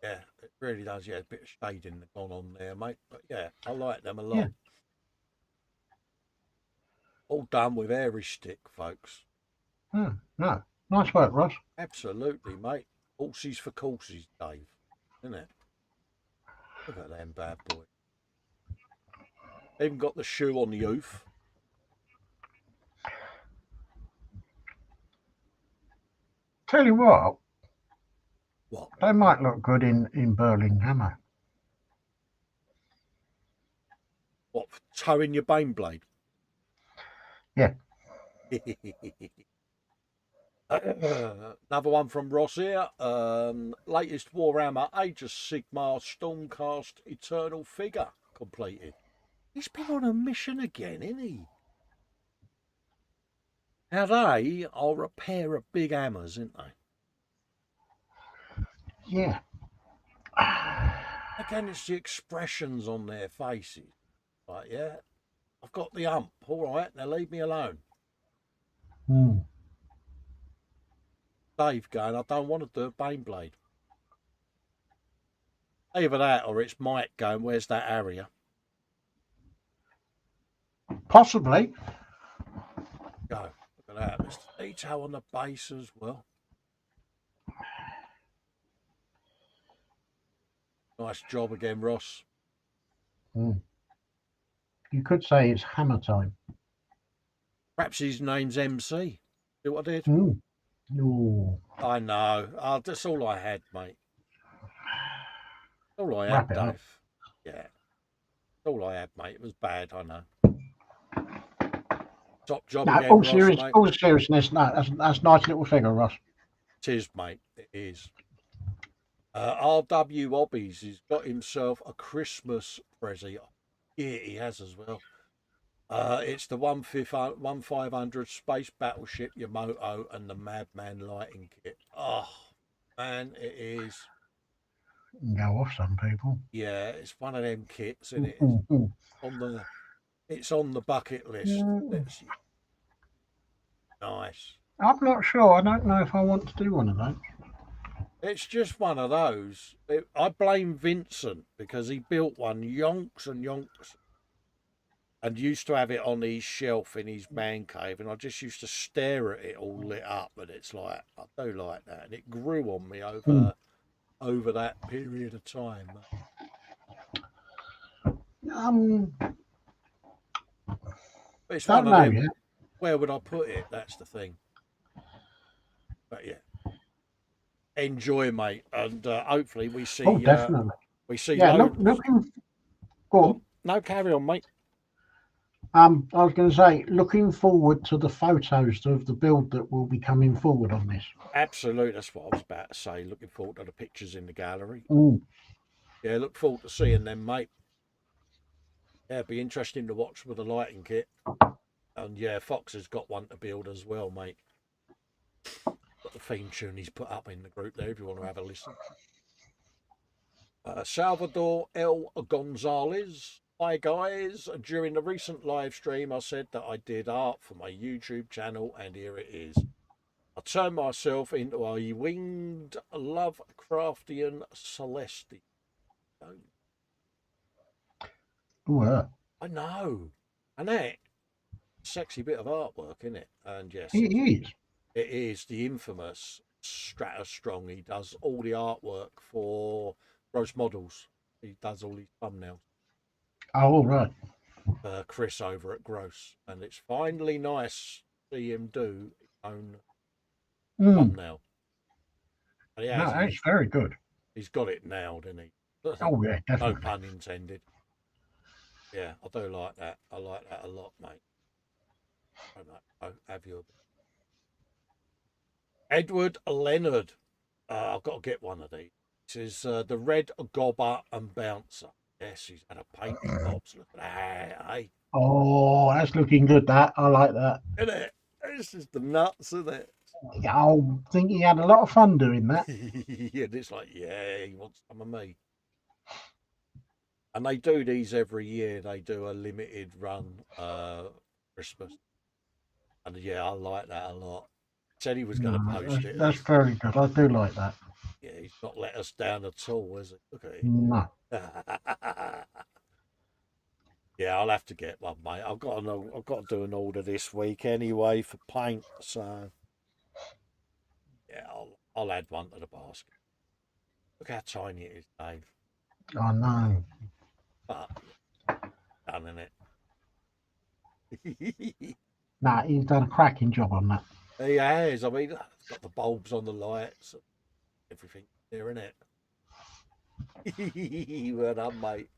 yeah, it really does. Yeah, a bit of shading gone on there, mate. But yeah, I like them a lot. Yeah. All done with airy stick, folks. No, nice work, Ross. Absolutely, mate. Horses for courses, Dave. Isn't it? Look at them bad boys. Even got the shoe on the hoof. Tell you what, What? they might look good in Berlin Hammer. What? For towing your bane blade? Yeah. Another one from Ross here. Latest Warhammer Age of Sigmar Stormcast Eternal figure completed. He's been on a mission again, isn't he? Now they are a pair of big hammers, aren't they? Yeah. Again, it's the expressions on their faces. Like, yeah, I've got the hump. All right, now leave me alone. Mm. Dave going, I don't want to do a Bane Blade. Either that or it's Mike going, where's that area? Possibly. Go. Look at that. There's the detail on the base as well. Nice job again, Ross. Mm. You could say it's hammer time. Perhaps his name's MC. See what I did? Mm. Ooh. I know. That's all I had, mate. All I had, Wrap it up. Dave. Yeah. All I had, mate. It was bad, I know. Top job No, again, Ross, mate. all seriousness. No, that's nice little figure, Ross. It is, mate. It is. RW Hobbies has got himself a Christmas present. Yeah, he has as well. It's the 1500 Space Battleship Yamato and the Madman lighting kit. Oh, man, it is. You can go off some people. Yeah, it's one of them kits, isn't it? Mm. It's on the bucket list. Mm. Nice. I'm not sure. I don't know if I want to do one of those. It's just one of those. I blame Vincent because he built one yonks and yonks and used to have it on his shelf in his man cave, and I just used to stare at it all lit up, and it's like, I do like that, and it grew on me over that period of time. Um, But it's don't one of know them. yet. where would I put it? That's the thing. But yeah, enjoy, mate, and hopefully Oh, definitely. we see Yeah, loads. looking. Go Go on. on. No, carry on, mate. I was going to say, looking forward to the photos of the build that will be coming forward on this. Absolutely, that's what I was about to say. Looking forward to the pictures in the gallery. Mm. Yeah, look forward to seeing them, mate. Yeah, it'd be interesting to watch with the lighting kit. And yeah, Fox has got one to build as well, mate. Got the theme tune he's put up in the group there if you want to have a listen. Salvador L. Gonzalez. Hi guys. During the recent live stream, I said that I did art for my YouTube channel, and here it is. I turned myself into a winged Lovecraftian Celestial. I know. And that sexy bit of artwork, isn't it? And yes, It is. it is the infamous Strong. He does all the artwork for Gross Models. He does all his thumbnails. Oh, all right. Chris over at Gross, and it's finally nice to see him do his own thumbnail. And he has, No, it's very good. he's got it nailed, isn't he? Oh, yeah, No definitely. pun intended. Yeah, I do like that. I like that a lot, mate. Have you? Edward Leonard. I've got to get one of these. This is the Red Gobber and Bouncer. Yes, he's had a paint in Bob's. Look at that, hey? Oh, that's looking good, that. I like that. Isn't it? This is the nuts, isn't it? I think he had a lot of fun doing that. Yeah, it's like, yeah, he wants some of me. And they do these every year. They do a limited run Christmas. And yeah, I like that a lot. Said he was going to post it. That's very good. I do like that. Yeah, he's not let us down at all, has he? Look at it. No. Yeah, I'll have to get one, mate. I've got to do an order this week anyway for paint. So yeah, I'll add one to the basket. Look how tiny it is, Dave. I know. But done, innit? Nah, he's done a cracking job on that. He has. I mean, it's got the bulbs on the lights, everything there, innit? Well done, mate.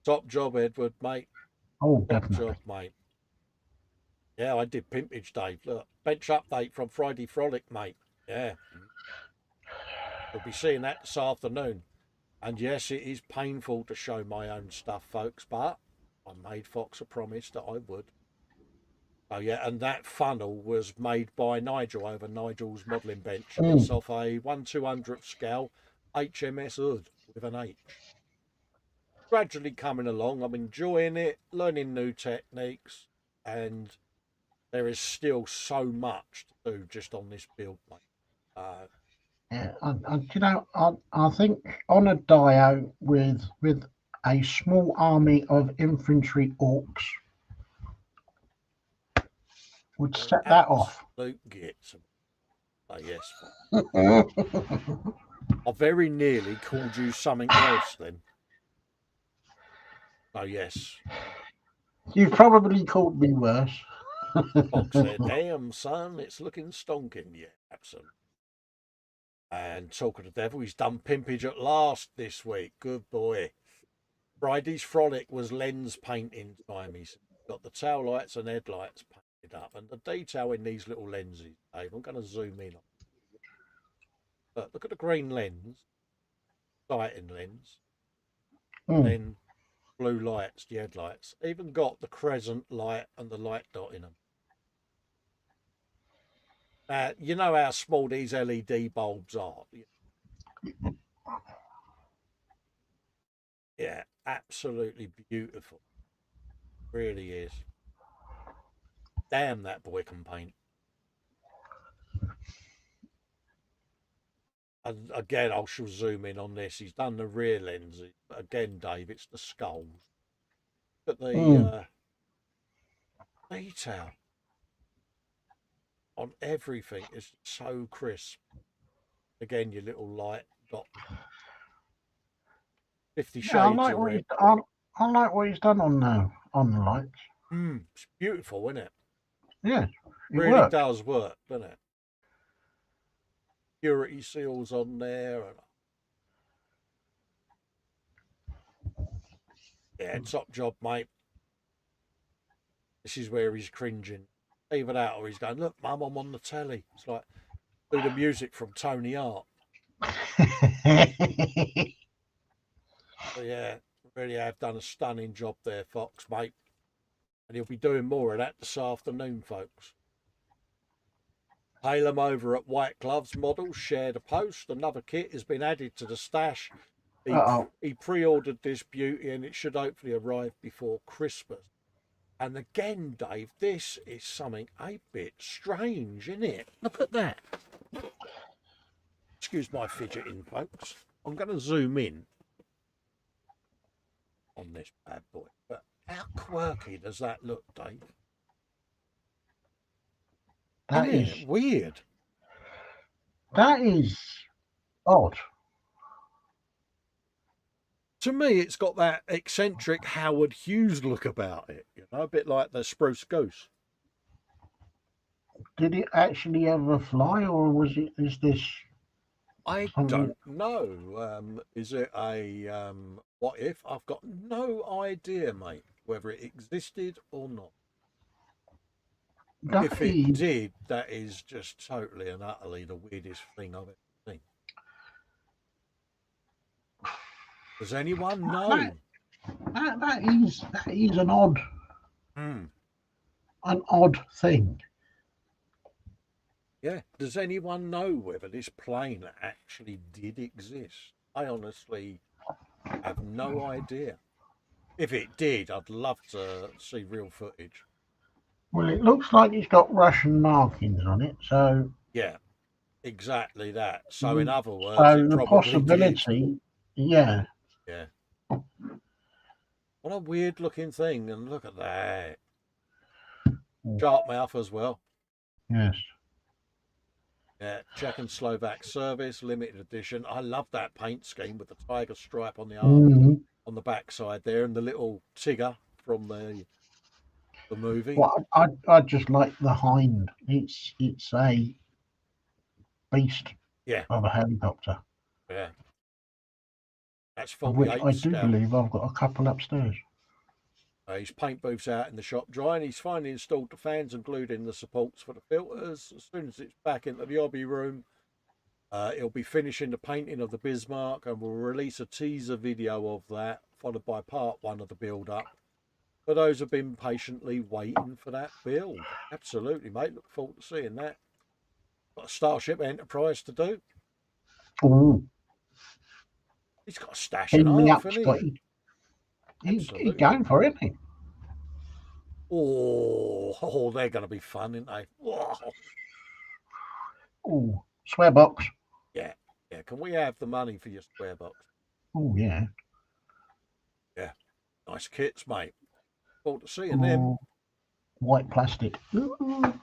Top job, Edward, mate. Oh, Top definitely. job, mate. Yeah, I did pimpage, Dave. Look, bench update from Friday Frolic, mate. Yeah. We'll be seeing that this afternoon. And yes, it is painful to show my own stuff, folks, but I made Fox a promise that I would. Oh, yeah, and that funnel was made by Nigel over Nigel's modelling bench. It's off a 1/200th scale HMS Hood with an H. Gradually coming along, I'm enjoying it, learning new techniques, and there is still so much to do just on this build, mate. Yeah, I think on a dio with a small army of infantry orcs would set that off. Absolute gits. Oh, yes. I very nearly called you something else then. Oh, yes. You've probably called me worse. Fox said, damn, son, it's looking stonking. Yeah, absolutely. And talking to the devil, he's done pimpage at last this week. Good boy. Friday's frolic was lens painting time. He's got the tail lights and headlights painted up. And the detail in these little lenses, Dave, I'm going to zoom in on. But look at the green lens, sighting lens, and then blue lights, the headlights. Even got the crescent light and the light dot in them. You know how small these LED bulbs are. Yeah, absolutely beautiful. Really is. Damn, that boy can paint. And again, I shall zoom in on this. He's done the rear lenses. Again, Dave, it's the skulls. But the detail on everything is so crisp. Again, your little light dot. 50 Shades I like of what Red. I like what he's done on the lights. It's beautiful, isn't it? Yeah, it Really worked. does work, doesn't it? Purity seals on there. And, yeah, top job, mate. This is where he's cringing. Either that or he's going, look, Mum, I'm on the telly. It's like, do the music from Tony Hart. So, yeah, really have done a stunning job there, Fox, mate. And he'll be doing more of that this afternoon, folks. Halem over at White Gloves Models shared a post. Another kit has been added to the stash. Uh-oh. He pre-ordered this beauty and it should hopefully arrive before Christmas. And again, Dave, this is something a bit strange, isn't it? Look at that. Excuse my fidgeting, folks. I'm going to zoom in on this bad boy. But how quirky does that look, Dave? That Isn't is it weird? that is odd. To me, it's got that eccentric Howard Hughes look about it, you know, a bit like the Spruce Goose. Did it actually ever fly, or is this I something don't know. Is it a what if? I've got no idea, mate, whether it existed or not. that If it is did, that is just totally and utterly the weirdest thing I've ever seen. Does anyone that, know? that is Hmm. an odd thing. Yeah. Does anyone know whether this plane actually did exist? I honestly have no idea. If it did, I'd love to see real footage. Well, it looks like it's got Russian markings on it, so Yeah, exactly that. So, in mm, other words, so it the probably did. possibility, yeah. Yeah. What a weird looking thing. And look at that. Sharp mouth as well. Yes. Yeah, Czech and Slovak service, limited edition. I love that paint scheme with the tiger stripe on the Mm. on the backside there, and the little Tigger from the movie. Well, I just like the hind. It's a beast Yeah, of a helicopter, yeah. That's of which I 48 do stout. believe I've got a couple upstairs. His paint booth's out in the shop drying. He's finally installed the fans and glued in the supports for the filters. As soon as it's back into the hobby room, he'll be finishing the painting of the Bismarck and will release a teaser video of that, followed by part one of the build up. For those who've been patiently waiting for that build. Absolutely, mate. Look forward to seeing that. Got a Starship Enterprise to do. Ooh, He's got a stash and a in the half, up, hasn't he? Scotty. He's Absolutely. going for it, isn't he? Oh, they're going to be fun, aren't they? Oh, Ooh, swear box. yeah, yeah. Can we have the money for your square box? Oh yeah. Yeah, nice kits, mate. Forward to seeing them. Ooh, white plastic. Ooh.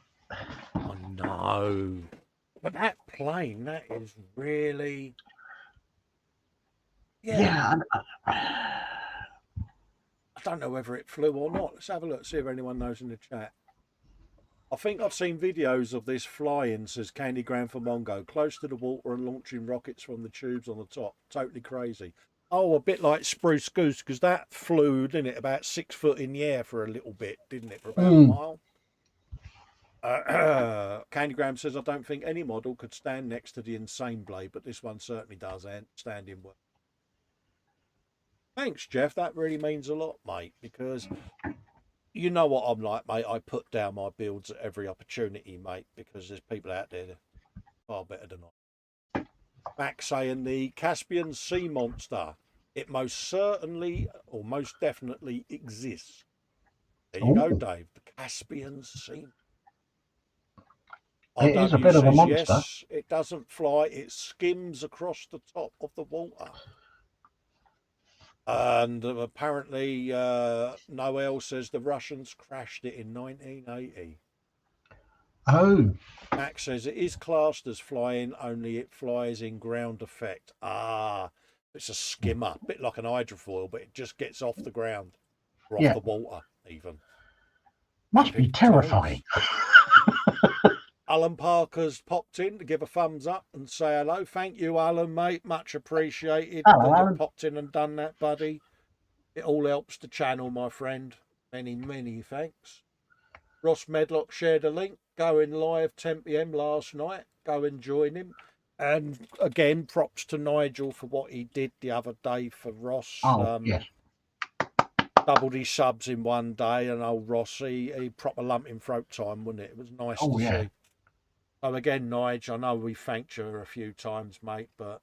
Oh no, but that plane, that is really, yeah. Yeah. I don't know whether it flew or not. Let's have a look, see if anyone knows in the chat. I think I've seen videos of this flying, says Candygram for Mongo, close to the water and launching rockets from the tubes on the top. Totally crazy. Oh, a bit like Spruce Goose, because that flew, didn't it, about 6 foot in the air for a little bit, didn't it, for about a mile? Candygram says, I don't think any model could stand next to the Insane Blade, but this one certainly does stand in well. Thanks, Jeff. That really means a lot, mate, because you know what I'm like, mate. I put down my builds at every opportunity, mate, because there's people out there that are far better than I. Max saying the Caspian Sea Monster. It most certainly or most definitely exists. There you go, Ooh, Dave. The Caspian Sea. it is a RW bit of a says monster. yes. It doesn't fly. It skims across the top of the water. And apparently, Noel says the Russians crashed it in 1980. Oh, Max says it is classed as flying, only it flies in ground effect. Ah, it's a skimmer, a bit like an hydrofoil, but it just gets off the ground or off yeah. the water, even. Must be Happy days. terrifying. Alan Parker's popped in to give a thumbs up and say hello. Thank you, Alan, mate. Much appreciated Hello, that Alan. you've popped in and done that, buddy. It all helps the channel, my friend. Many, many thanks. Ross Medlock shared a link, going live 10 p.m. last night. Go and join him. And again, props to Nigel for what he did the other day for Ross. Oh, yes. Doubled his subs in one day, and old Ross, he proper lump in throat time, wasn't it? It was nice to see. So again, Nigel, I know we thanked you a few times, mate, but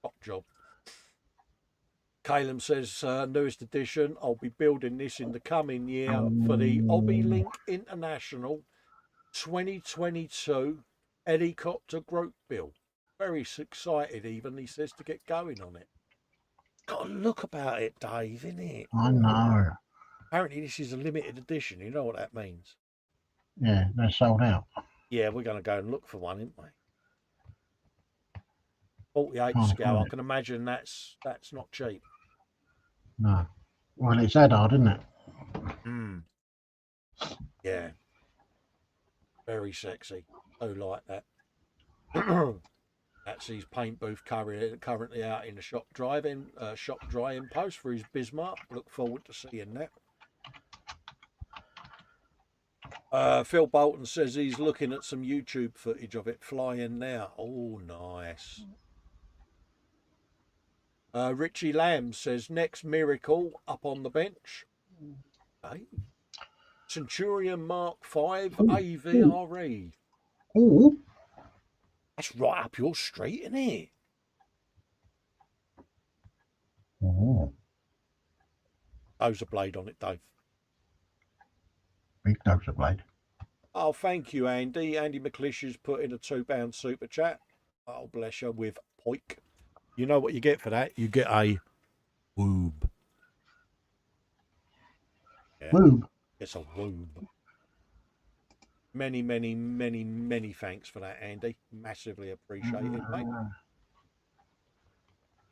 top job. Caleb says, newest edition, I'll be building this in the coming year for the Obby Link International 2022 helicopter group build. Very excited even, he says, to get going on it. Got to look about it, Dave, innit? I know. Apparently this is a limited edition, you know what that means? Yeah, they're sold out. Yeah, we're going to go and look for one, aren't we? 48 Can't scale, find I it. can imagine that's not cheap. No. Well, it's Eddard, isn't it? Yeah. Very sexy. Oh, like that. That's his paint booth currently out in the shop drying post for his Bismarck. Look forward to seeing that. Phil Bolton says he's looking at some YouTube footage of it flying now. Oh, nice. Richie Lamb says next miracle up on the bench. Hey. Centurion Mark V AVRE. Oh, That's right up your street, isn't it? oh, Dozer blade on it, Dave. big dozer blade. Oh, thank you, Andy. Andy McLeish has put in a £2 super chat. Oh, bless you, with Poik. You know what you get for that? You get a woob. Yeah, Woob. it's a woob. Many, many, many, many thanks for that, Andy. Massively appreciated, mate.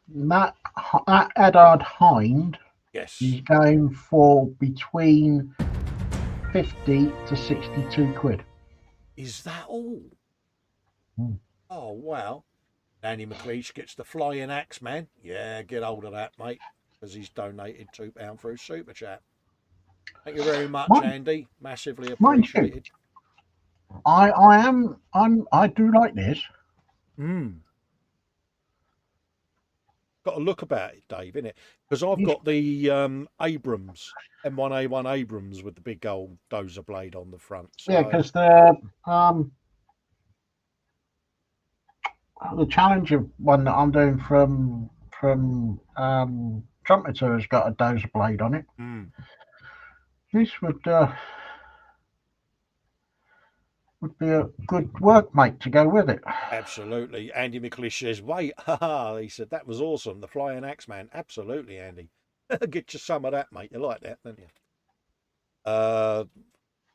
That Eddard Hind Yes. is going for between 50 to 62 quid. Is that all? Mm. Oh, wow. Andy McLeish gets the flying axe, man. Yeah, get hold of that, mate, because he's donated £2 through super chat. Thank you very much, Andy. Massively appreciated. I do like this. Got to look about it, Dave, innit? Because I've got the Abrams, M1A1 Abrams with the big old dozer blade on the front. So. Yeah, because the Challenger one that I'm doing from Trumpeter has got a dozer blade on it. This would be a good workmate to go with it. Absolutely. Andy McLeish says, wait, haha, he said, that was awesome. The flying axe, man. Absolutely, Andy. Get you some of that, mate. You like that, don't you?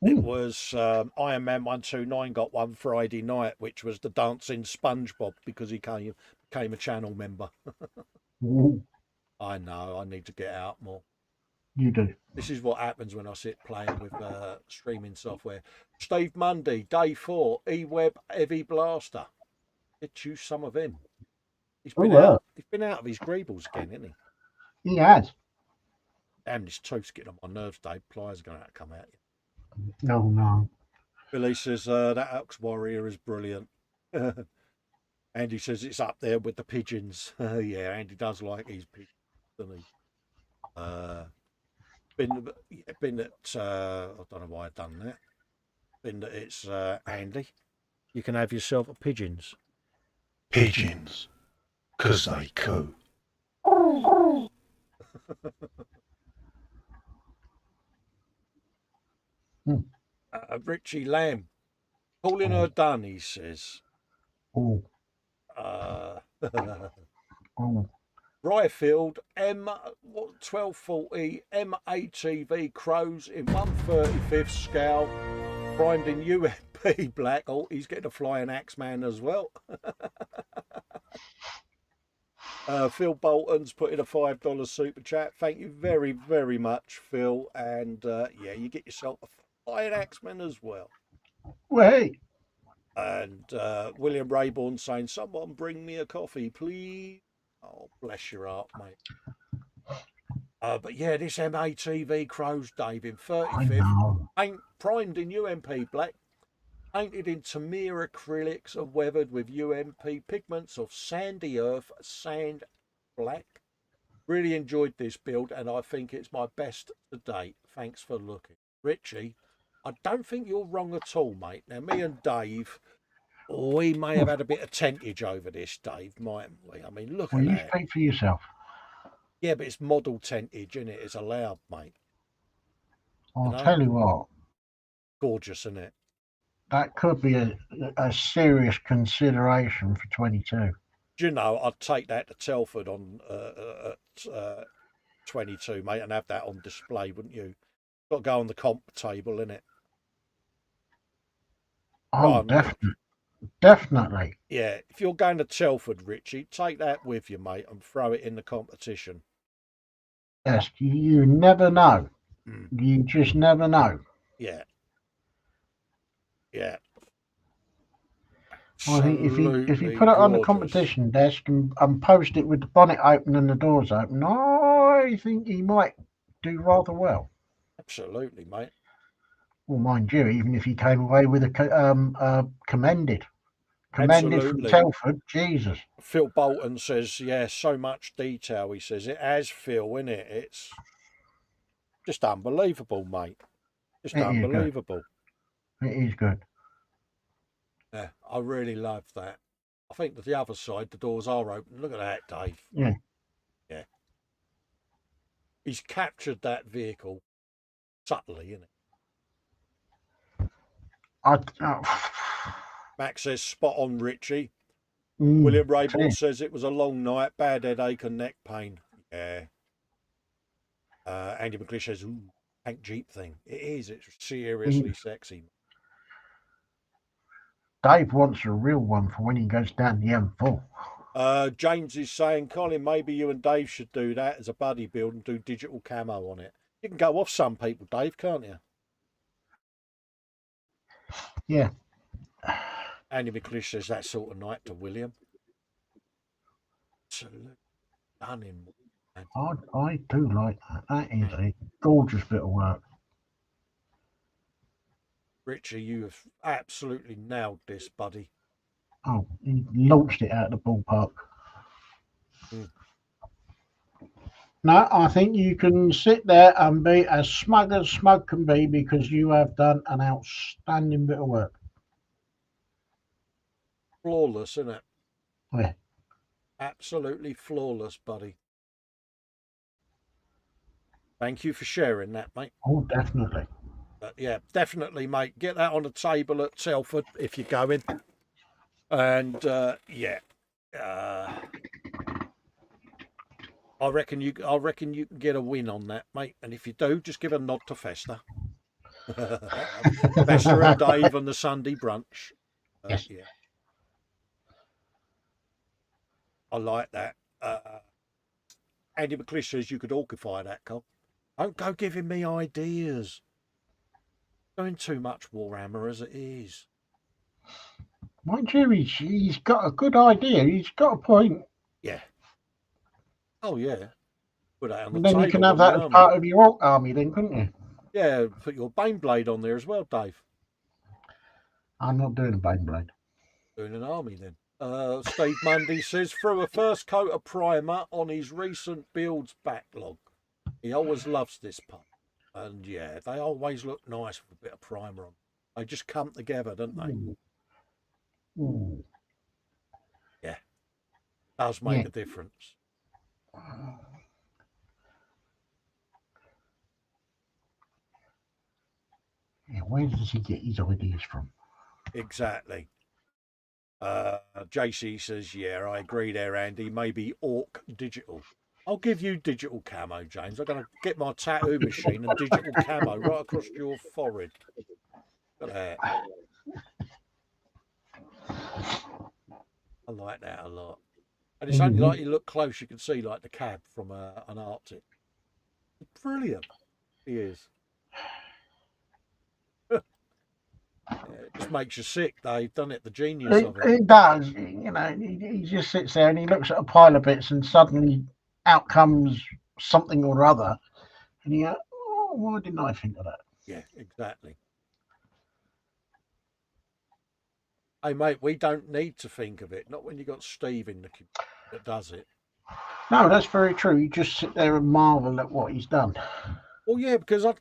It was Iron Man 129 got one Friday night, which was the dancing SpongeBob because he became a channel member. I know, I need to get out more. You do. This is what happens when I sit playing with streaming software. Steve Mundy, day 4, eWeb Heavy Blaster. Get you some of him. He's been out of his greebles again, hasn't he? He has. Damn, this tooth's getting on my nerves, Dave. Pliers are going to have to come out. No. Billy says that Ox Warrior is brilliant. Andy says it's up there with the pigeons. Yeah, Andy does like his pigeons, doesn't he? Been at I don't know why I've done that. Been that it's Andy. You can have yourself a pigeons. Pigeons, 'cause they coo. Richie Lamb, calling her done, he says. Oh. Ryfield M1240 MATV Crows in 1/35 scale, primed in UMP black. Oh, he's getting a flying axe man as well. Phil Bolton's put in a $5 super chat. Thank you very, very much, Phil. And yeah, you get yourself a fine axeman as well. Well, hey, And William Rayborn saying, "Someone bring me a coffee, please." Oh, bless your heart, mate. But yeah, this MATV Crows Dave in I 35th, know. ain't primed in UMP black, painted in Tamir acrylics and weathered with UMP pigments of sandy earth, sand black. Really enjoyed this build, and I think it's my best to date. Thanks for looking. Richie, I don't think you're wrong at all, mate. Now, me and Dave, we may have had a bit of tentage over this, Dave, mightn't we? I mean, look Well, at you that. speak for yourself. Yeah, but it's model tentage, isn't it? It's allowed, mate. I'll know? tell you what, Gorgeous, isn't it? that could be a serious consideration for 22. Do you know, I'd take that to Telford on at 22, mate, and have that on display, wouldn't you? Got to go on the comp table, innit? Oh, Right, definitely. yeah, if you're going to Telford, Richie, take that with you, mate, and throw it in the competition. Yes, you never know. You just never know. Yeah. Yeah. I think if you Absolutely put it on the gorgeous. competition desk and post it with the bonnet open and the doors open, I think he might do rather well. Absolutely, mate. Well, mind you, even if he came away with a commended from Absolutely. Telford, Jesus. Phil Bolton says, yeah, so much detail. He says it has, Phil, isn't it? It's just unbelievable, mate. Just It is unbelievable. good. It is good. Yeah, I really love that. I think that the other side, the doors are open. Look at that, Dave. Yeah. Yeah. He's captured that vehicle subtly, isn't it? Max says, spot on, Richie. William Rayborn says it was a long night, bad headache and neck pain. Yeah. Andy McLeish says, ooh, tank Jeep thing. It is. It's seriously sexy. Dave wants a real one for when he goes down the M4. James is saying, Colin, maybe you and Dave should do that as a buddy build and do digital camo on it. You can go off some people, Dave, can't you? Yeah. Andy McLeish says that sort of night to William. Absolutely stunning. I do like that. That is a gorgeous bit of work. Richie, you have absolutely nailed this, buddy. Oh, he launched it out of the ballpark. No, I think you can sit there and be as smug can be because you have done an outstanding bit of work. Flawless, isn't it? Yeah. Absolutely flawless, buddy. Thank you for sharing that, mate. Oh, definitely. Yeah, definitely, mate. Get that on the table at Telford if you're going. And yeah, I reckon you can get a win on that, mate. And if you do, just give a nod to Festa. Festa and Dave and the Sunday brunch. Yes. Yeah. I like that. Andy McLeish says you could orcify that, Cole. Don't go giving me ideas. Doing too much Warhammer as it is. Mind you, he's got a good idea. He's got a point. Yeah. Oh, yeah. Put that on the And then table you can have that as part of your orc army then, couldn't you? Yeah, put your Baneblade on there as well, Dave. I'm not doing a Baneblade. Doing an army then. Steve Mundy says, threw a first coat of primer on his recent builds backlog. He always loves this part. And yeah, they always look nice with a bit of primer on. They just come together, don't they? Ooh. Yeah. Does make a difference. Yeah, where does he get his ideas from? Exactly. JC says, yeah, I agree there, Andy. Maybe Orc Digital. I'll give you digital camo, James. I'm going to get my tattoo machine and digital camo right across your forehead. Look at that. I like that a lot. And it's only like you look close, you can see like the cab from an Arctic. Brilliant. He is. It just makes you sick, Dave, doesn't it? The genius of it. It does. You know, he just sits there and he looks at a pile of bits, and suddenly out comes something or other, and you go, "Oh, why didn't I think of that?" Yeah, exactly. Hey, mate, we don't need to think of it. Not when you got Steve in the computer that does it. No, that's very true. You just sit there and marvel at what he's done. Well, yeah, because I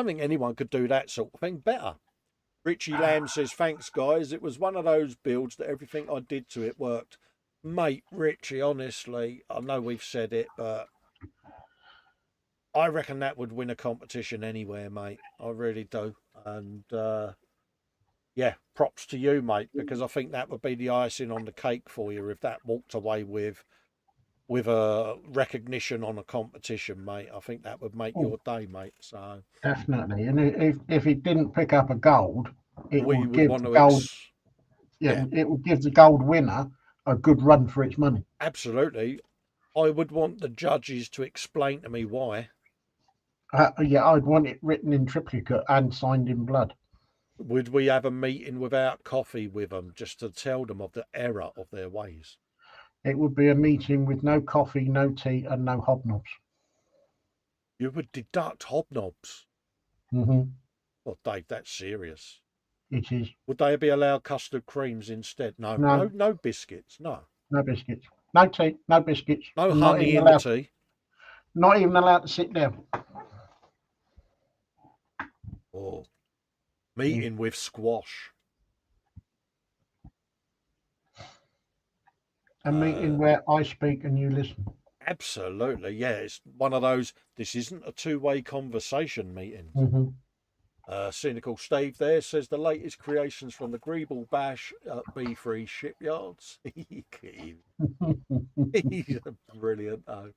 think anyone could do that sort of thing better. Richie Lamb says, thanks, guys. It was one of those builds that everything I did to it worked. Mate, Richie, honestly, I know we've said it, but I reckon that would win a competition anywhere, mate. I really do. And yeah, props to you, mate, because I think that would be the icing on the cake for you if that walked away with a recognition on a competition, mate. I think that would make your day, mate. So Definitely. And if it didn't pick up a gold, it we would would give want the to gold. Yeah, it would give the gold winner a good run for its money. Absolutely. I would want the judges to explain to me why. Yeah, I'd want it written in triplicate and signed in blood. Would we have a meeting without coffee with them just to tell them of the error of their ways? It would be a meeting with no coffee, no tea, and no hobnobs. You would deduct hobnobs. Mm-hmm. Well, Dave, that's serious. It is. Would they be allowed custard creams instead? No, No. no biscuits. No. No biscuits. No tea, no biscuits. No and honey in the tea. Not even allowed to sit down. Or meeting with squash. A meeting where I speak and you listen. Absolutely, yeah. It's one of those, this isn't a two-way conversation meeting. Mm-hmm. Cynical Steve there says the latest creations from the Greeble Bash at B3 Shipyards. He's brilliant, though.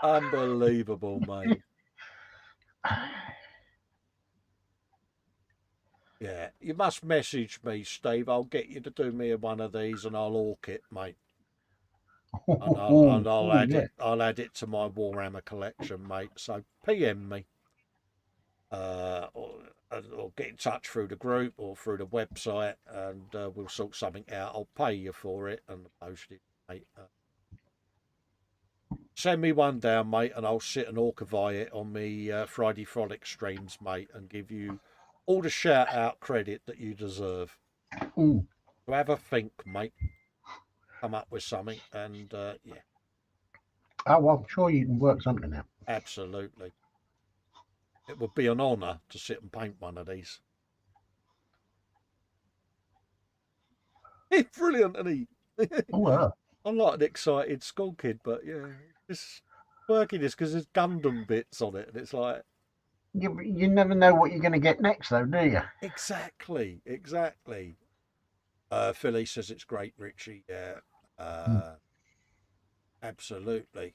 Unbelievable, mate. Yeah, you must message me, Steve. I'll get you to do me one of these, and I'll orc it, mate. And I'll add it. I'll add it to my Warhammer collection, mate. So PM me, or get in touch through the group or through the website, and we'll sort something out. I'll pay you for it and post it, mate. Send me one down, mate, and I'll sit and orcify it on me Friday Frolic streams, mate, and give you all the shout out credit that you deserve. So have a think, mate. Come up with something, and yeah. Oh, well, I'm sure you can work something out. Absolutely. It would be an honour to sit and paint one of these. He's brilliant, isn't he? Oh, I'm like an excited school kid, but yeah, it's working this because there's Gundam bits on it, and it's like you never know what you're going to get next, though, do you? exactly. Philly says it's great, Richie. Yeah, absolutely.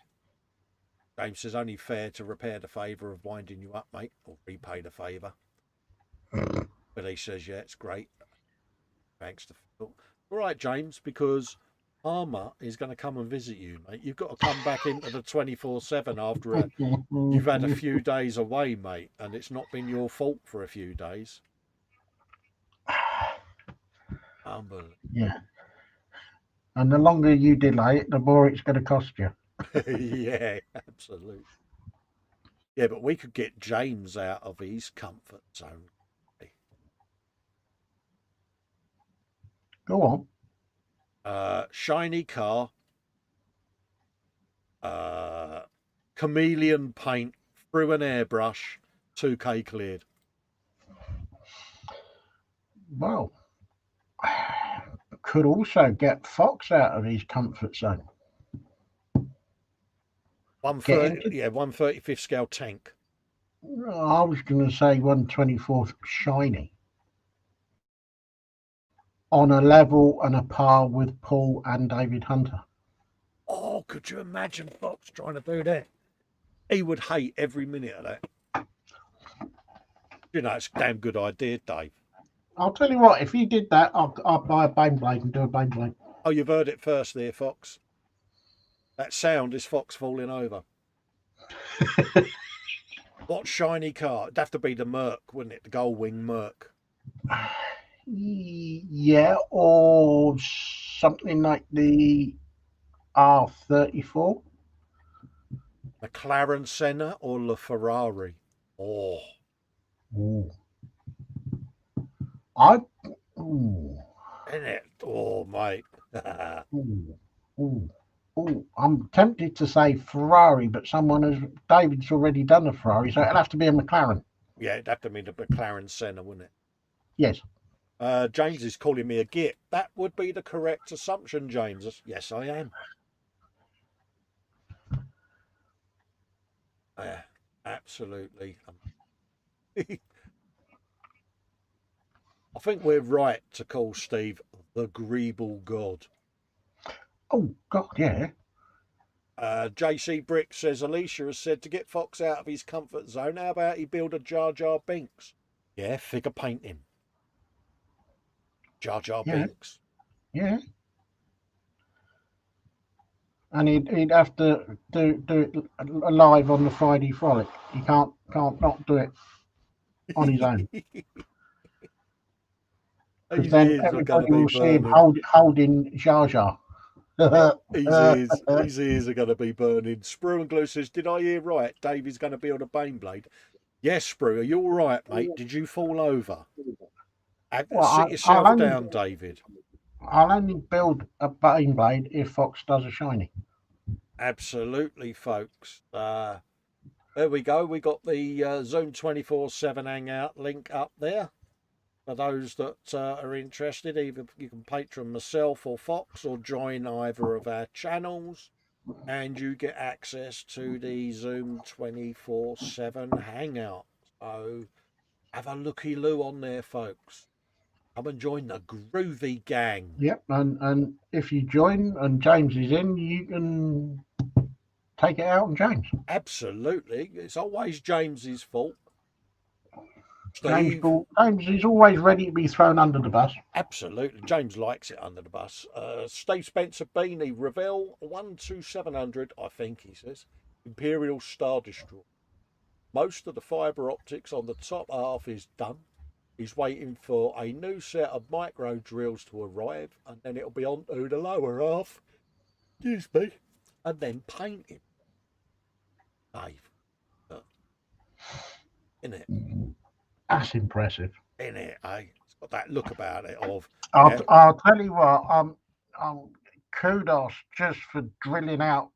James says only fair to repair the favour of winding you up, mate, or repay the favour. Philly says, yeah, it's great. Thanks to Phil. All right, James, because Armour is going to come and visit you, mate. You've got to come back into the 24/7 after you've had a few days away, mate, and it's not been your fault for a few days. Unbelievable. Yeah. And the longer you delay it, the more it's going to cost you. Yeah, absolutely. Yeah, but we could get James out of his comfort zone. Go on. Shiny car. Chameleon paint through an airbrush. 2K cleared. Well, could also get Fox out of his comfort zone. 135th scale tank. I was going to say 124th shiny. On a level and a par with Paul and David Hunter. Oh, could you imagine Fox trying to do that? He would hate every minute of that. You know, it's a damn good idea, Dave. I'll tell you what. If you did that, I'll buy a Beyblade and do a Beyblade. Oh, you've heard it first there, Fox. That sound is Fox falling over. What shiny car? It'd have to be the Merc, wouldn't it? The Gullwing Merc. Yeah, or something like the R34. McLaren Senna or La Ferrari? Oh, Ooh. I. Ooh. isn't it? Oh, mate. Ooh. Ooh. Ooh. I'm tempted to say Ferrari, but David's already done a Ferrari, so it'll have to be a McLaren. Yeah, it'd have to be the McLaren Senna, wouldn't it? Yes. James is calling me a git. That would be the correct assumption, James. Yes, I am. Yeah, absolutely. I think we're right to call Steve the Greeble God. Oh God, yeah. JC Brick says Alicia has said to get Fox out of his comfort zone. How about he build a Jar Jar Binks? Yeah, figure paint him. Jar Jar Yeah. Binks. Yeah. And he'd have to do it live on the Friday Frolic. He can't not do it on his own, because His then ears are going to everybody be will see him burning. holding Jar Jar. His ears are going to be burning. Sprue and Glue says, did I hear right? Dave is going to build a Baneblade. Yes, Sprue, are you all right, mate? Did you fall over? Well, Sit yourself down, David. I'll only build a Baneblade if Fox does a shiny. Absolutely, folks. There we go. We got the Zoom 24/7 Hangout link up there. For those that are interested, either you can patron myself or Fox or join either of our channels, and you get access to the Zoom 24/7 Hangout. So have a looky-loo on there, folks. Come and join the groovy gang. Yep, and if you join and James is in, you can take it out on James. Absolutely. It's always James's fault. James Steve. is always ready to be thrown under the bus. Absolutely. James likes it under the bus. Steve Spencer Beanie, Revel 12700, I think he says. Imperial Star Destroyer. Most of the fibre optics on the top half is done. He's waiting for a new set of micro drills to arrive, and then it'll be on to the lower half. Excuse me. And then painting. Dave. In it. That's impressive. In it, eh? It's got that look about it of. I'll tell you what, kudos just for drilling out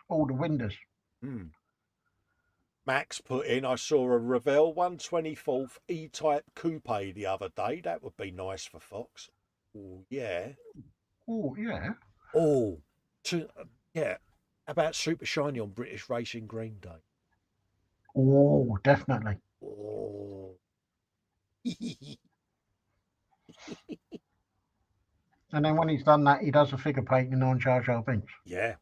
all the windows. Max put in, I saw a Revell 124th E-Type Coupe the other day. That would be nice for Fox. Oh, yeah. Oh, yeah. Oh, yeah. How about Super Shiny on British Racing Green Day? Oh, definitely. Oh. And then when he's done that, he does a figure painting on Jar Jar Binks. Yeah.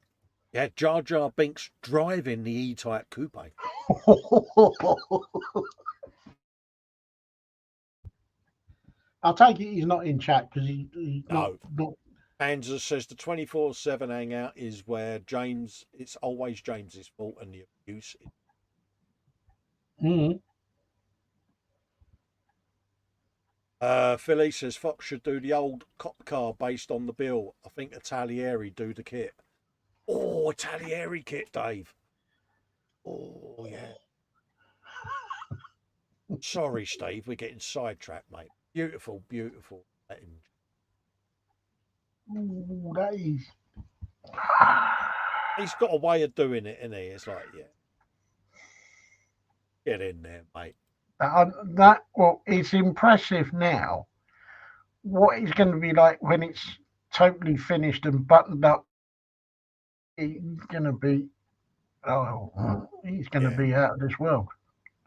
Yeah, Jar Jar Binks driving the E-Type Coupe. I'll take it he's not in chat because he's not. Anza says the 24/7 Hangout is where James, it's always James's fault and the abuse. Philly says Fox should do the old cop car based on the bill. I think Italieri do the kit. Oh, Italieri kit, Dave. Oh, yeah. Sorry, Steve, we're getting sidetracked, mate. Beautiful, beautiful. Ooh, that is. He's got a way of doing it, isn't he? It's like, yeah. Get in there, mate. Well, it's impressive now. What it's going to be like when it's totally finished and buttoned up, he's going to be, he's going to be out of this world.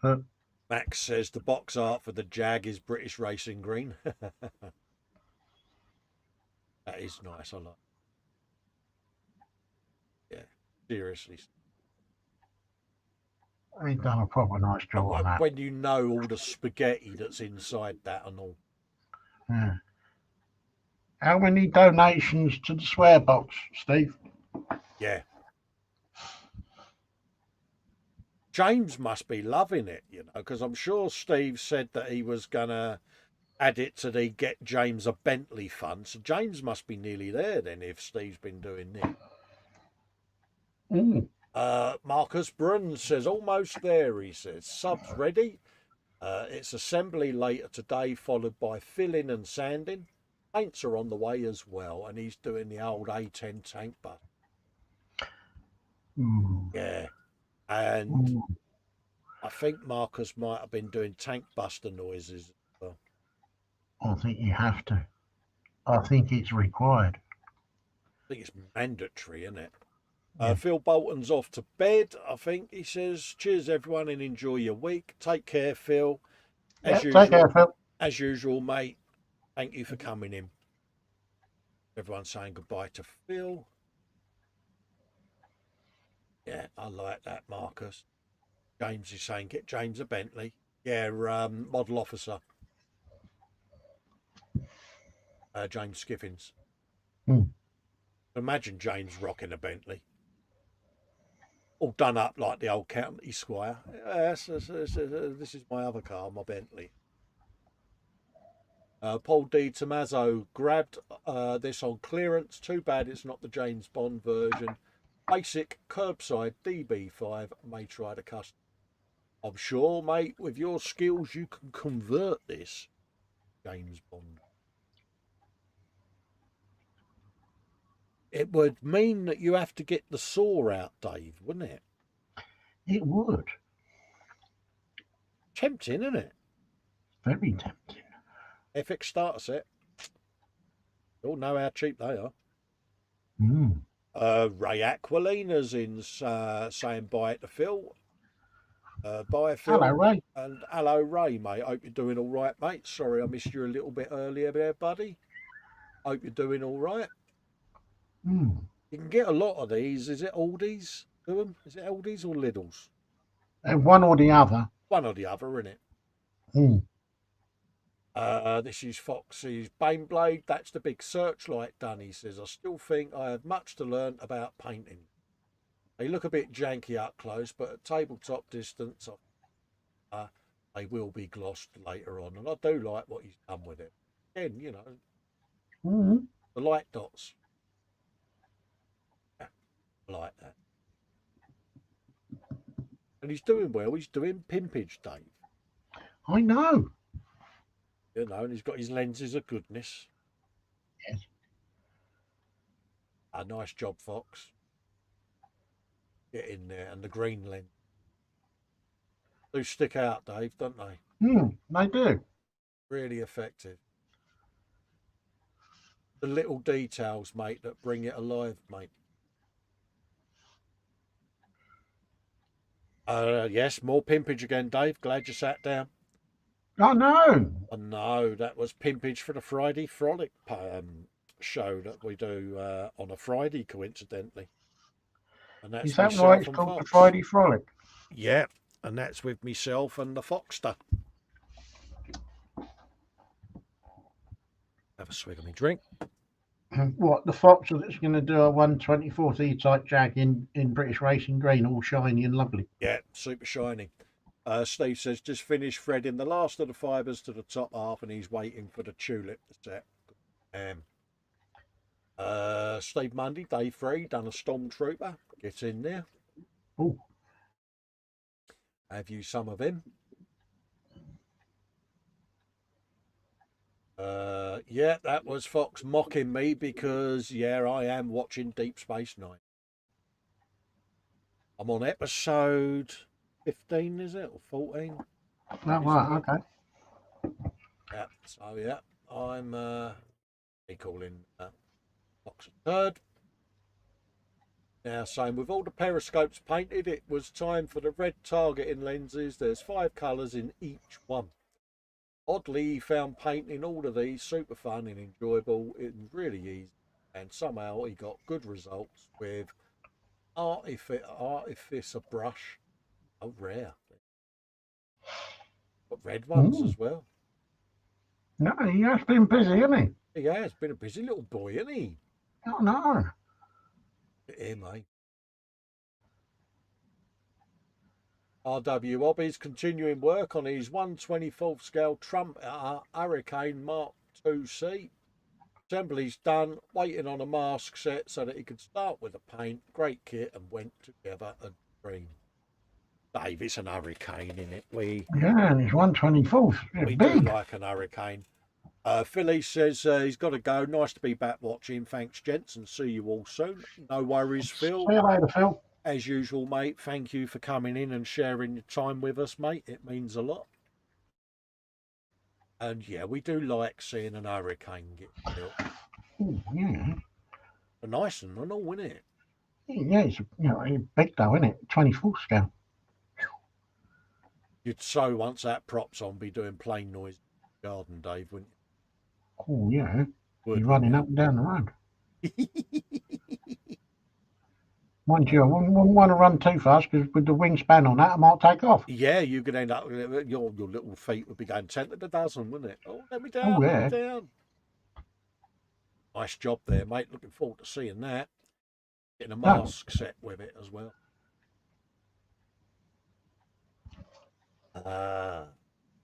But Max says the box art for the Jag is British Racing Green. That is nice. I like. Yeah, seriously. He's done a proper nice job on that. When you know all the spaghetti that's inside that and all. Yeah. How many donations to the swear box, Steve? Yeah. James must be loving it, you know, because I'm sure Steve said that he was going to add it to the Get James a Bentley fund. So James must be nearly there then if Steve's been doing this. Mm. Marcus Brun says, almost there, he says. Subs ready. It's assembly later today, followed by filling and sanding. Paints are on the way as well, and he's doing the old A10 tank bus. Mm. Yeah. And Mm. I think Marcus might have been doing tank buster noises as well. I think you have to. I think it's required. I think it's mandatory, isn't it? Yeah. Phil Bolton's off to bed, I think. He says, cheers, everyone, and enjoy your week. Take care, Phil. As Yeah, take care, usual, Phil. as usual, mate. Thank you for coming in. Everyone's saying goodbye to Phil. Yeah, I like that, Marcus. James is saying, get James a Bentley. Yeah, model officer. James Skiffins. Hmm. Imagine James rocking a Bentley. All done up like the old county squire. Yes, this is my other car, my Bentley. Paul D. Tommaso grabbed this on clearance. Too bad it's not the James Bond version. Basic curbside DB5. May try to custom. I'm sure, mate, with your skills, you can convert this James Bond. It would mean that you have to get the saw out, Dave, wouldn't it? It would. Tempting, isn't it? Very tempting. FX starter set. You all know how cheap they are. Mm. Ray Aquilina's in saying bye to Phil. Bye, Phil. Hello, Ray. And hello, Ray, mate. Hope you're doing all right, mate. Sorry I missed you a little bit earlier there, buddy. Hope you're doing all right. Mm. You can get a lot of these. Is it Aldi's? Do them? Is it Aldi's or Lidl's? One or the other. One or the other, isn't it? Mm. This is Foxy's Baneblade. That's the big searchlight done, he says. I still think I have much to learn about painting. They look a bit janky up close, but at tabletop distance, they will be glossed later on. And I do like what he's done with it. Again, you know, Mm. the light dots. Yeah, I like that. And he's doing well. He's doing pimpage, Dave. I know. You know, and he's got his lenses of goodness. Yes. A nice job, Fox. Get in there. And the green lens. They stick out, Dave, don't they? Mm. They do. Really effective. The little details, mate, that bring it alive, mate. Yes, more pimpage again, Dave. Glad you sat down. I know. Oh, no, that was pimpage for the Friday Frolic show that we do on a Friday, coincidentally. And that's Is that myself why it's and called the Fox. Friday Frolic? Yeah, and that's with myself and the Foxter. Have a swig of me drink. What, the Fox that's going to do a 124th E-type Jag in British Racing Green, all shiny and lovely. Yeah, super shiny. Steve says, just finished threading the last of the fibres to the top half and he's waiting for the tulip to set. Steve Mundy, day 3, done a Stormtrooper. Get in there. Oh. Have you some of him? Yeah, that was Fox mocking me because, yeah, I am watching Deep Space Nine. I'm on episode 15, is it? Or 14? Oh, right, okay. Yeah, so yeah, I'm calling Fox a third. Now, same with all the periscopes painted, it was time for the red targeting lenses. There's 5 colours in each one. Oddly, he found painting all of these super fun and enjoyable. It was really easy, and somehow he got good results with Artificer brush. Oh, rare. Got red ones as well. No, he has been busy, hasn't he? He has been a busy little boy, hasn't he? Oh, no. Yeah, mate. RW Hobbies continuing work on his 1/24th scale Trump Hurricane Mark 2C. Assembly's done, waiting on a mask set so that he could start with the paint. Great kit and went together a dream. Dave, it's an hurricane, in it. Yeah, and it's 1/24th. We It's do big. like an hurricane. Philly says he's got to go. Nice to be back watching. Thanks, gents, and see you all soon. No worries, Phil. See you later, Phil. As usual, mate, thank you for coming in and sharing your time with us, mate. It means a lot. And yeah, we do like seeing an hurricane get built. Ooh, yeah. A nice one and all, isn't it? Yeah, it's it's big though, isn't it? 24th scale. You'd so once that prop's on be doing plane noise in the garden, Dave, wouldn't Oh, yeah. you? He's running up and down the road. Mind you, I wouldn't want to run too fast because with the wingspan on that, I might take off. Yeah, you could end up, your little feet would be going 10 to the dozen, wouldn't it? Oh, let me down, Oh, yeah. let me down. Nice job there, mate. Looking forward to seeing that. Getting a mask set with it as well.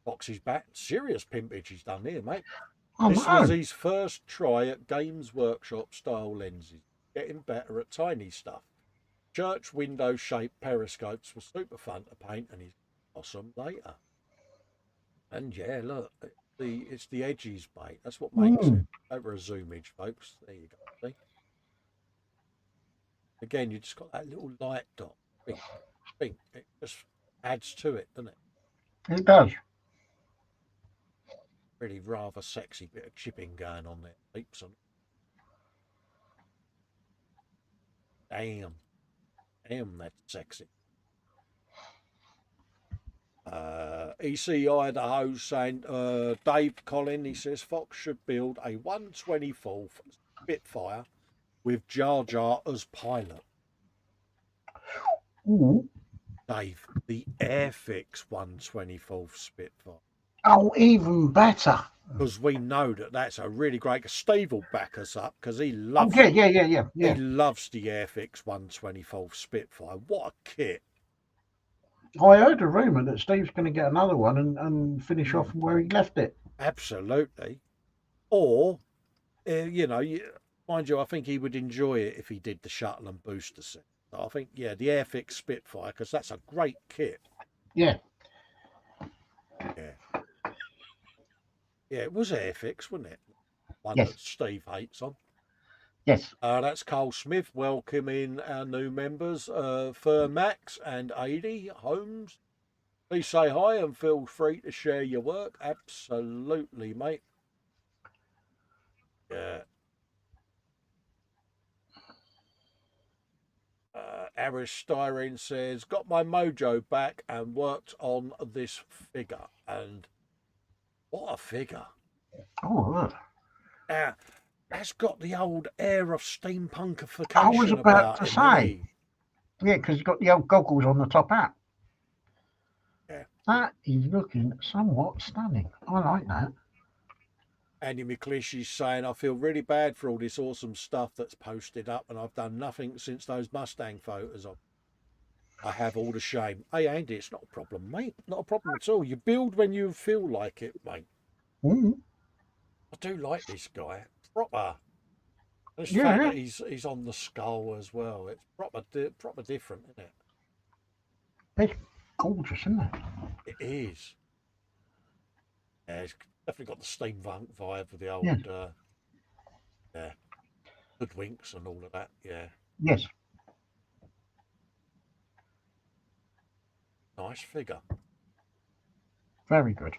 Foxy's back. Serious pimpage he's done here, mate. Oh, This no. was his first try at Games Workshop style lenses. Getting better at tiny stuff. Church window shaped periscopes were super fun to paint, and he's awesome later. And yeah, look, it's the edges, mate. That's what makes it. Over a zoomage, folks. There you go. See? Again, you just got that little light dot. Pink. It just adds to it, doesn't it? It does. Really rather sexy bit of chipping going on there. Peeps on. Damn, that's sexy. EC Idaho saying, Dave Colin, he says Fox should build a 1/24th Spitfire with Jar Jar as pilot. Ooh. Dave, the Airfix 1/24th Spitfire. Oh, even better. Because we know that's a really great. Steve will back us up because he loves. Oh, yeah. He loves the Airfix 1/24th Spitfire. What a kit! I heard a rumour that Steve's going to get another one and finish off where he left it. Absolutely. Or, mind you, I think he would enjoy it if he did the shuttle and booster set. So I think, yeah, the Airfix Spitfire, because that's a great kit. Yeah. Yeah, it was Airfix, wasn't it? One Yes. that Steve hates on. Yes. That's Carl Smith welcoming our new members, Fur Max and Adi Holmes. Please say hi and feel free to share your work. Absolutely, mate. Yeah. Aris Styrene says, got my mojo back and worked on this figure. And what a figure. Oh, look. That's got the old air of steampunkification. I was about to say. Yeah, because he's got the old goggles on the top hat. Yeah. That is looking somewhat stunning. I like that. Andy McClishy's saying, I feel really bad for all this awesome stuff that's posted up, and I've done nothing since those Mustang photos. I have all the shame. Hey, Andy, it's not a problem, mate. Not a problem at all. You build when you feel like it, mate. I do like this guy. Proper. The fact that he's on the skull as well. It's proper different, isn't it? It's gorgeous, isn't it? It is. Yeah, it's definitely got the steampunk vibe with the old hoodwinks and all of that. Yeah. Yes. Nice figure. Very good.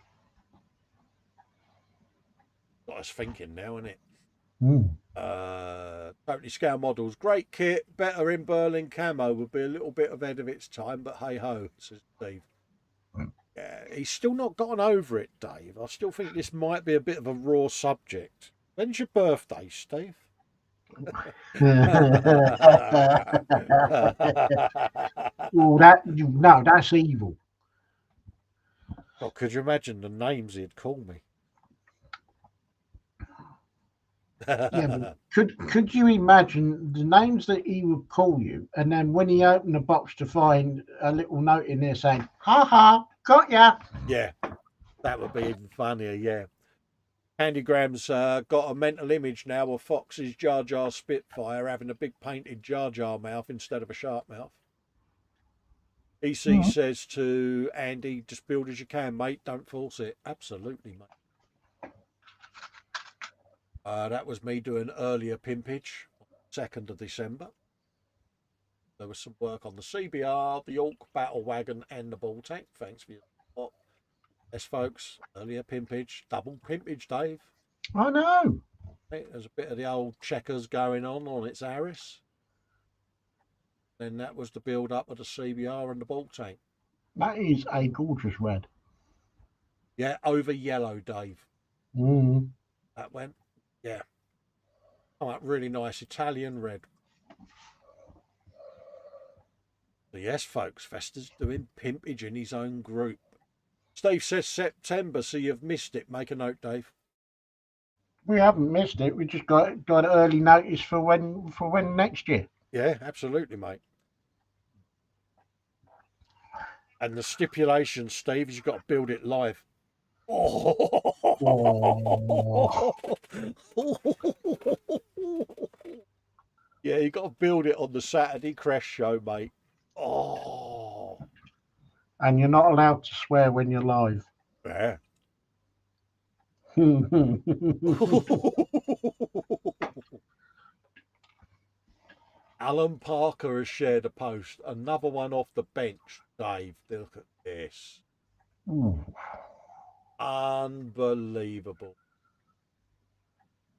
Got us thinking now, isn't it? Mm. Totally Scale Models, great kit, better in Berlin camo, would be a little bit ahead of its time, but hey ho, says Steve. Yeah, he's still not gotten over it, Dave. I still think this might be a bit of a raw subject. When's your birthday, Steve? Oh, that's evil. Oh, could you imagine the names he'd call me? Yeah, but could you imagine the names that he would call you, and then when he opened the box to find a little note in there saying, "Ha ha, got ya." Yeah, that would be even funnier. Yeah. Handygram's got a mental image now of Fox's Jar Jar Spitfire having a big painted Jar Jar mouth instead of a sharp mouth. EC Mhm. says to Andy, just build as you can, mate. Don't force it. Absolutely, mate. That was me doing earlier pimpage, 2nd of December. There was some work on the CBR, the York Battle Wagon, and the Ball Tank. Thanks for your support. Yes, folks, earlier pimpage, double pimpage, Dave. I know. There's a bit of the old checkers going on its Aris. Then that was the build up of the CBR and the Ball Tank. That is a gorgeous red. Yeah, over yellow, Dave. Mm. That went, yeah. Oh, that really nice Italian red. So yes, folks, Festa's doing pimpage in his own group. Steve says September, so you've missed it. Make a note, Dave. We haven't missed it. We just got early notice for when next year. Yeah, absolutely, mate. And the stipulation, Steve, is you've got to build it live. Oh. Yeah, you got to build it on the Saturday Crash show, mate. Oh, And you're not allowed to swear when you're live. yeah. Alan Parker has shared a post. Another one off the bench, Dave. Look at this. Ooh. Unbelievable.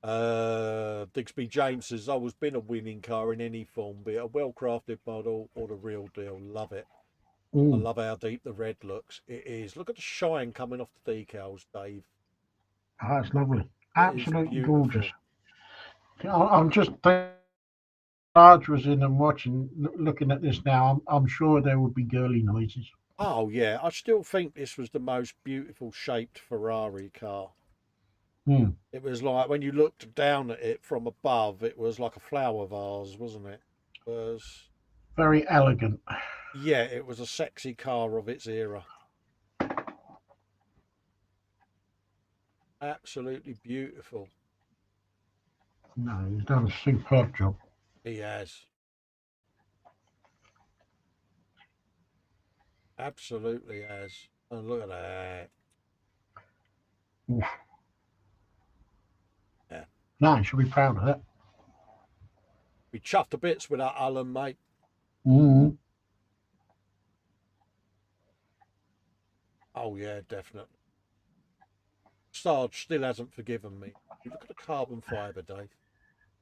Digsby James says, always been a winning car in any form, be it a well-crafted model or the real deal. Love it. I Mm. love how deep the red looks. It is. Look at the shine coming off the decals, Dave. Oh, that's lovely. It is Absolutely beautiful. gorgeous. I'm just Sarge was in and looking at this now. I'm sure there would be girly noises. Oh, yeah. I still think this was the most beautiful shaped Ferrari car. Mm. It was like when you looked down at it from above, it was like a flower vase, wasn't it? It was, Very elegant. yeah, it was a sexy car of its era. Absolutely beautiful. No, he's done a superb job. He has. Absolutely has. And look at that. Oof. Yeah. No, you should be proud of that. We chuffed to bits with that Alan, mate. Mm. Oh, yeah, definitely. Sarge still hasn't forgiven me. You look at the carbon fibre, Dave.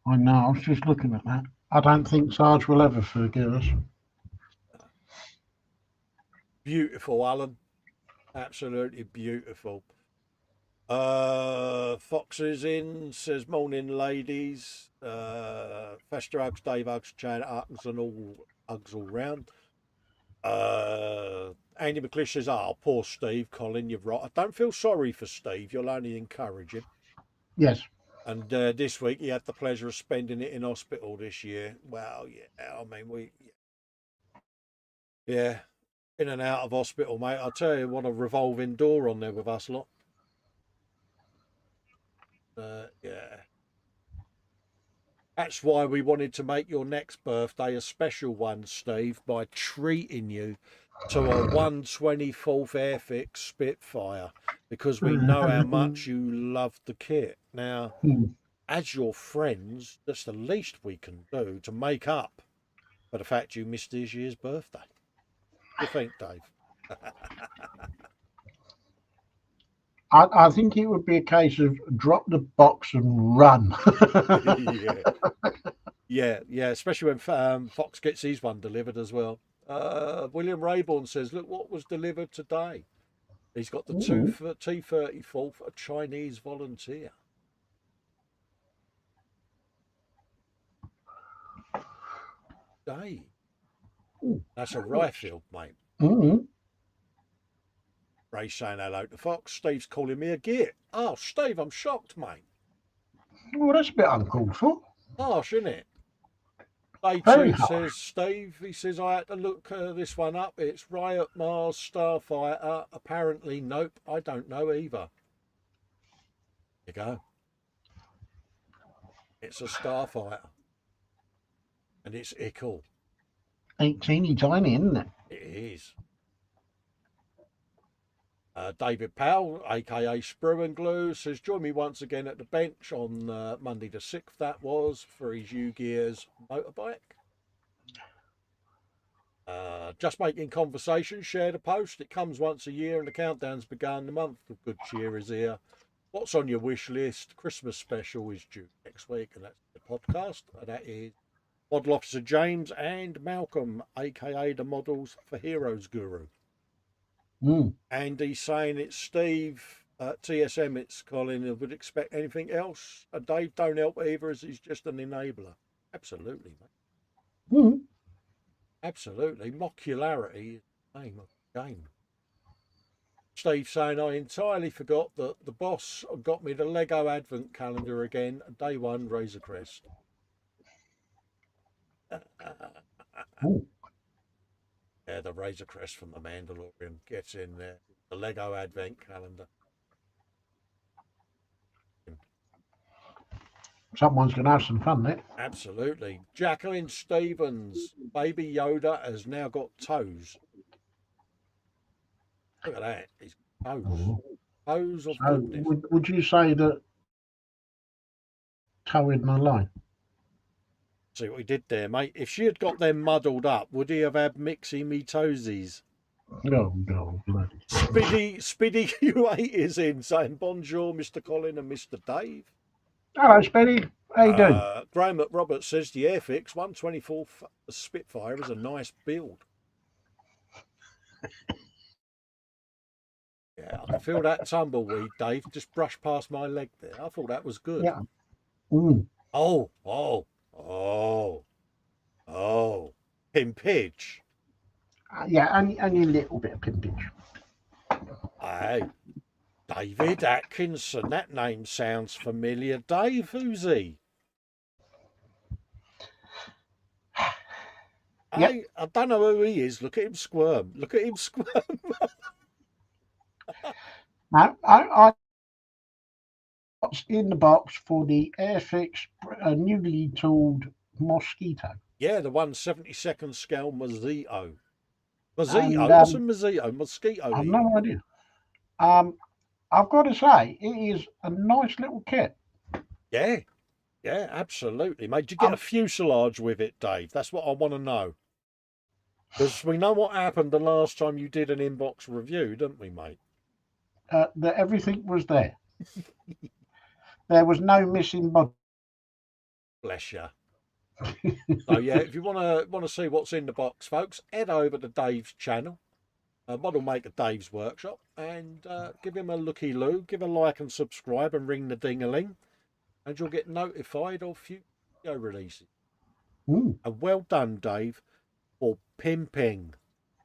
I know. I was just looking at that. I don't think Sarge will ever forgive us. Beautiful, Alan. Absolutely beautiful. Fox is in, says morning ladies. Fester hugs, Dave hugs, Chan hugs, and all hugs all round. Andy McClish says, oh, poor Steve. Colin, you're right. I don't feel sorry for Steve. You'll only encourage him. Yes. And this week he had the pleasure of spending it in hospital this year. Well, yeah, I mean, yeah, in and out of hospital, mate. I'll tell you, what a revolving door on there with us lot. Yeah. That's why we wanted to make your next birthday a special one, Steve, by treating you to a 1/24th Airfix Spitfire, because we know how much you love the kit. Now, as your friends, that's the least we can do to make up for the fact you missed this year's birthday. What do you think, Dave? I think it would be a case of drop the box and run. Yeah. Yeah, especially when Fox gets his one delivered as well. William Rayborn says, look what was delivered today. He's got the Ooh. T-34 for a Chinese volunteer. Dave. That's a Ryefield, mate. Mm. Ray saying hello to Fox. Steve's calling me a git. Oh, Steve, I'm shocked, mate. Well, that's a bit uncalled for. Harsh, isn't it? Day Very 2 harsh. says Steve. He says I had to look this one up. It's Riot Mars Starfighter. Apparently, nope. I don't know either. There you go. It's a Starfighter, and it's ickle. Teeny tiny, isn't it? It is. David Powell, aka Sprue and Glue, says join me once again at the bench on Monday the 6th. That was for his U-Gears motorbike. Just making conversation, share the post. It comes once a year and the countdown's begun. The month of good cheer is here. What's on your wish list? Christmas special is due next week, and that's the podcast. And that is Model Officer James and Malcolm, aka the Models for Heroes Guru. And he's saying it's Steve at TSM, it's Colin. I would expect anything else. Dave don't help either, as he's just an enabler. Absolutely, mate. Absolutely. Mocularity is the name of the game. Steve saying I entirely forgot that the boss got me the Lego Advent calendar again. Day 1, Razor Crest. Yeah, the Razor Crest from the Mandalorian gets in there. The Lego Advent calendar. Someone's going to have some fun there. Absolutely. Jacqueline Stevens, Baby Yoda has now got toes. Look at that. He's got toes. Toes of So goodness. would you say that towing my line? See what he did there, mate. If she had got them muddled up, would he have had Mixie Me Toesies? No, bloody. Spiddy U8 is in saying bonjour, Mr. Colin and Mr. Dave. Hello, Speddy. How you doing? Graham McRoberts says the Airfix 124 Spitfire is a nice build. Yeah, I can feel that tumbleweed, Dave, just brushed past my leg there. I thought that was good. Yeah. Pimpage. Yeah, only a little bit of pimpage. Hey, David Atkinson, that name sounds familiar. Dave, who's he? Yep. Hey, I don't know who he is. Look at him squirm. Look at him squirm. No, I what's in the box for the Airfix newly tooled Mosquito. Yeah, the 1/72 scale Mosquito. What's a Mosquito? Mosquito. I've no idea. I've got to say, it is a nice little kit. Yeah, absolutely, mate. Did you get a fuselage with it, Dave? That's what I want to know. Because we know what happened the last time you did an inbox review, didn't we, mate? That everything was there. There was no missing body. Bless you. So yeah, if you want to see what's in the box, folks, head over to Dave's channel, Model Maker Dave's Workshop, and give him a looky-loo, give a like and subscribe, and ring the ding-a-ling, and you'll get notified of future video releases. And well done, Dave, for pimping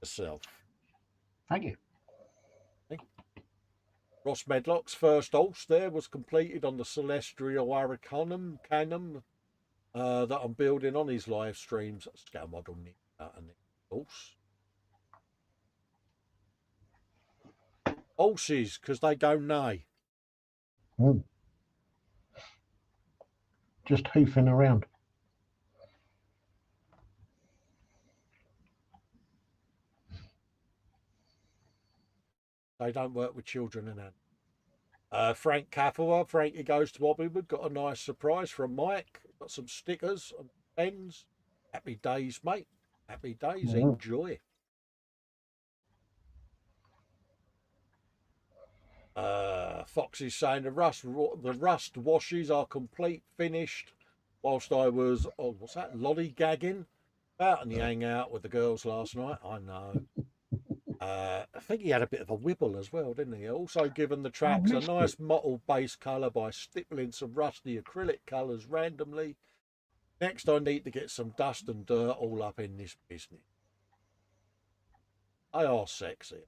yourself. Thank you. Ross Medlock's first ulce there was completed on the Celestial Hurricanum Canum that I'm building on his live streams. Scale model and ulce. Ulces, because they go nay. Just hoofing around. They don't work with children and that. Frank Caffewa, Frankie Goes to Hobbywood, got a nice surprise from Mike. Got some stickers and pens. Happy days, mate. Happy days. Enjoy. Fox is saying the rust washes are complete, finished. Whilst I was, what's that, lollygagging out and he hang out with the girls last night. I know. I think he had a bit of a wibble as well, didn't he? Also given the tracks a nice mottled base colour by stippling some rusty acrylic colours randomly. Next I need to get some dust and dirt all up in this business. They are sexy.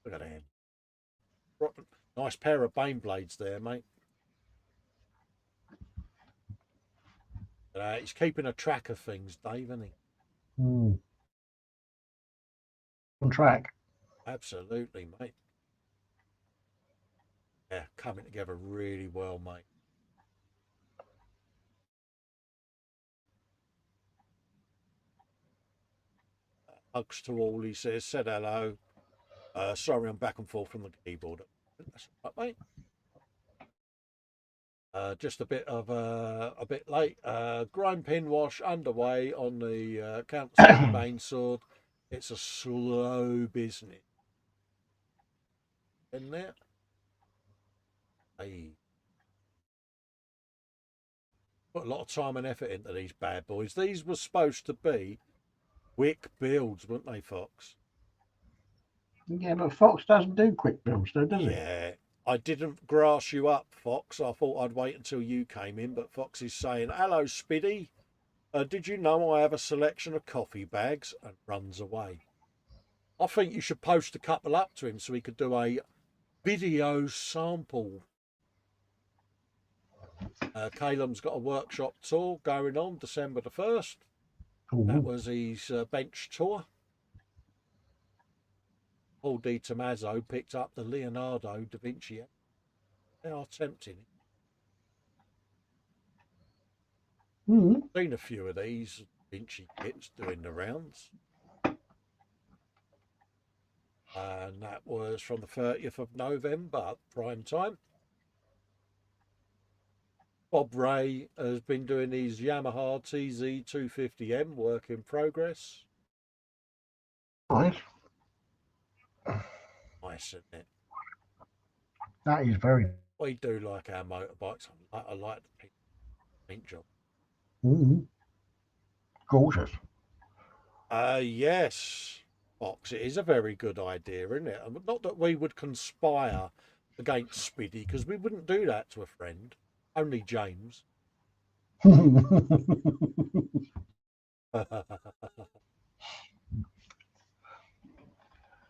Look at them. Nice pair of Bane blades there, mate. He's keeping a track of things, Dave, isn't he? Mm. On track. Absolutely, mate. Yeah, coming together really well, mate. Hugs to all, he says, said hello. Sorry, I'm back and forth from the keyboard. That's all right, mate. Just a bit late. Grind pin wash underway on the countersink main sword. It's a slow business, isn't it? Hey, put a lot of time and effort into these bad boys. These were supposed to be quick builds, weren't they, Fox? Yeah, but Fox doesn't do quick builds, though, does he? Yeah. I didn't grass you up, Fox. I thought I'd wait until you came in, but Fox is saying, hello, Spiddy. Did you know I have a selection of coffee bags? And runs away. I think you should post a couple up to him so he could do a video sample. Caleb's got a workshop tour going on December the 1st. That Ooh. was his bench tour. Paul Di Tommaso picked up the Leonardo da Vinci. They are tempting. Mm. Seen a few of these Vinci kits doing the rounds. And that was from the 30th of November, prime time. Bob Ray has been doing his Yamaha TZ250M, work in progress. Nice. Nice, isn't it? That is very. We do like our motorbikes. I like the paint job. Mm. Gorgeous. Yes, Fox, it is a very good idea, isn't it? Not that we would conspire against Spiddy, because we wouldn't do that to a friend. Only James.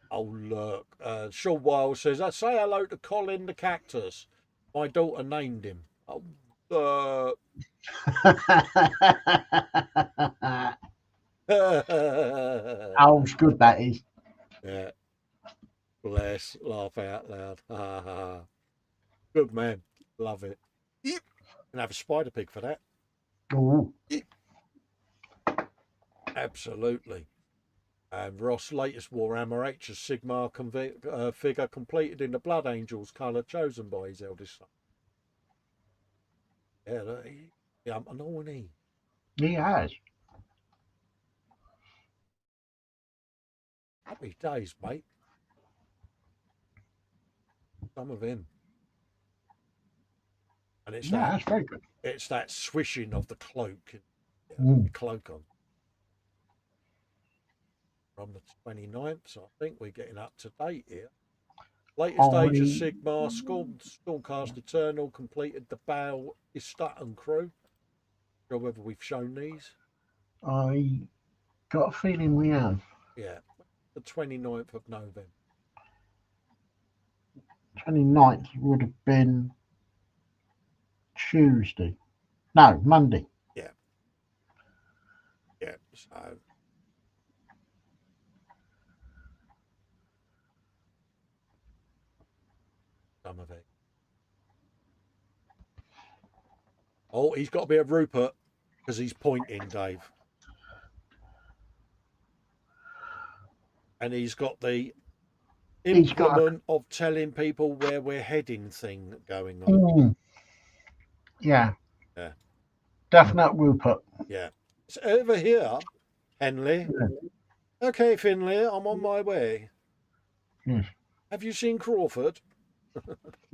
Oh, look. Sean Wild says, I say hello to Colin the Cactus. My daughter named him. Oh, How good that is. yeah. Bless. Laugh out loud. Good man. Love it. Yep. And have a spider pig for that. Ooh. Yep. Absolutely. And Ross' latest Warhammer H's Sigmar figure completed in the Blood Angels colour chosen by his eldest son. Yeah, an orney. He has. Happy days, mate. Some of him. And it's Yeah, that that's very good. it's that swishing of the cloak. Mm. Cloak on. From the 29th, so I think we're getting up to date here. Latest Age of Sigmar, Stormcast Eternal completed the Bale Istutton crew. Sure whether we've shown these. I got a feeling we have. Yeah, the 29th of November. 29th would have been Tuesday. No, Monday. Yeah. Yeah, so some of it. Oh, he's got to be a Rupert because he's pointing, Dave. And he's got the implement of telling people where we're heading thing going on. Mm. Yeah. Yeah. Definite Rupert. Yeah. It's over here, Henley. Yeah. Okay, Finley, I'm on my way. Yes. Have you seen Crawford?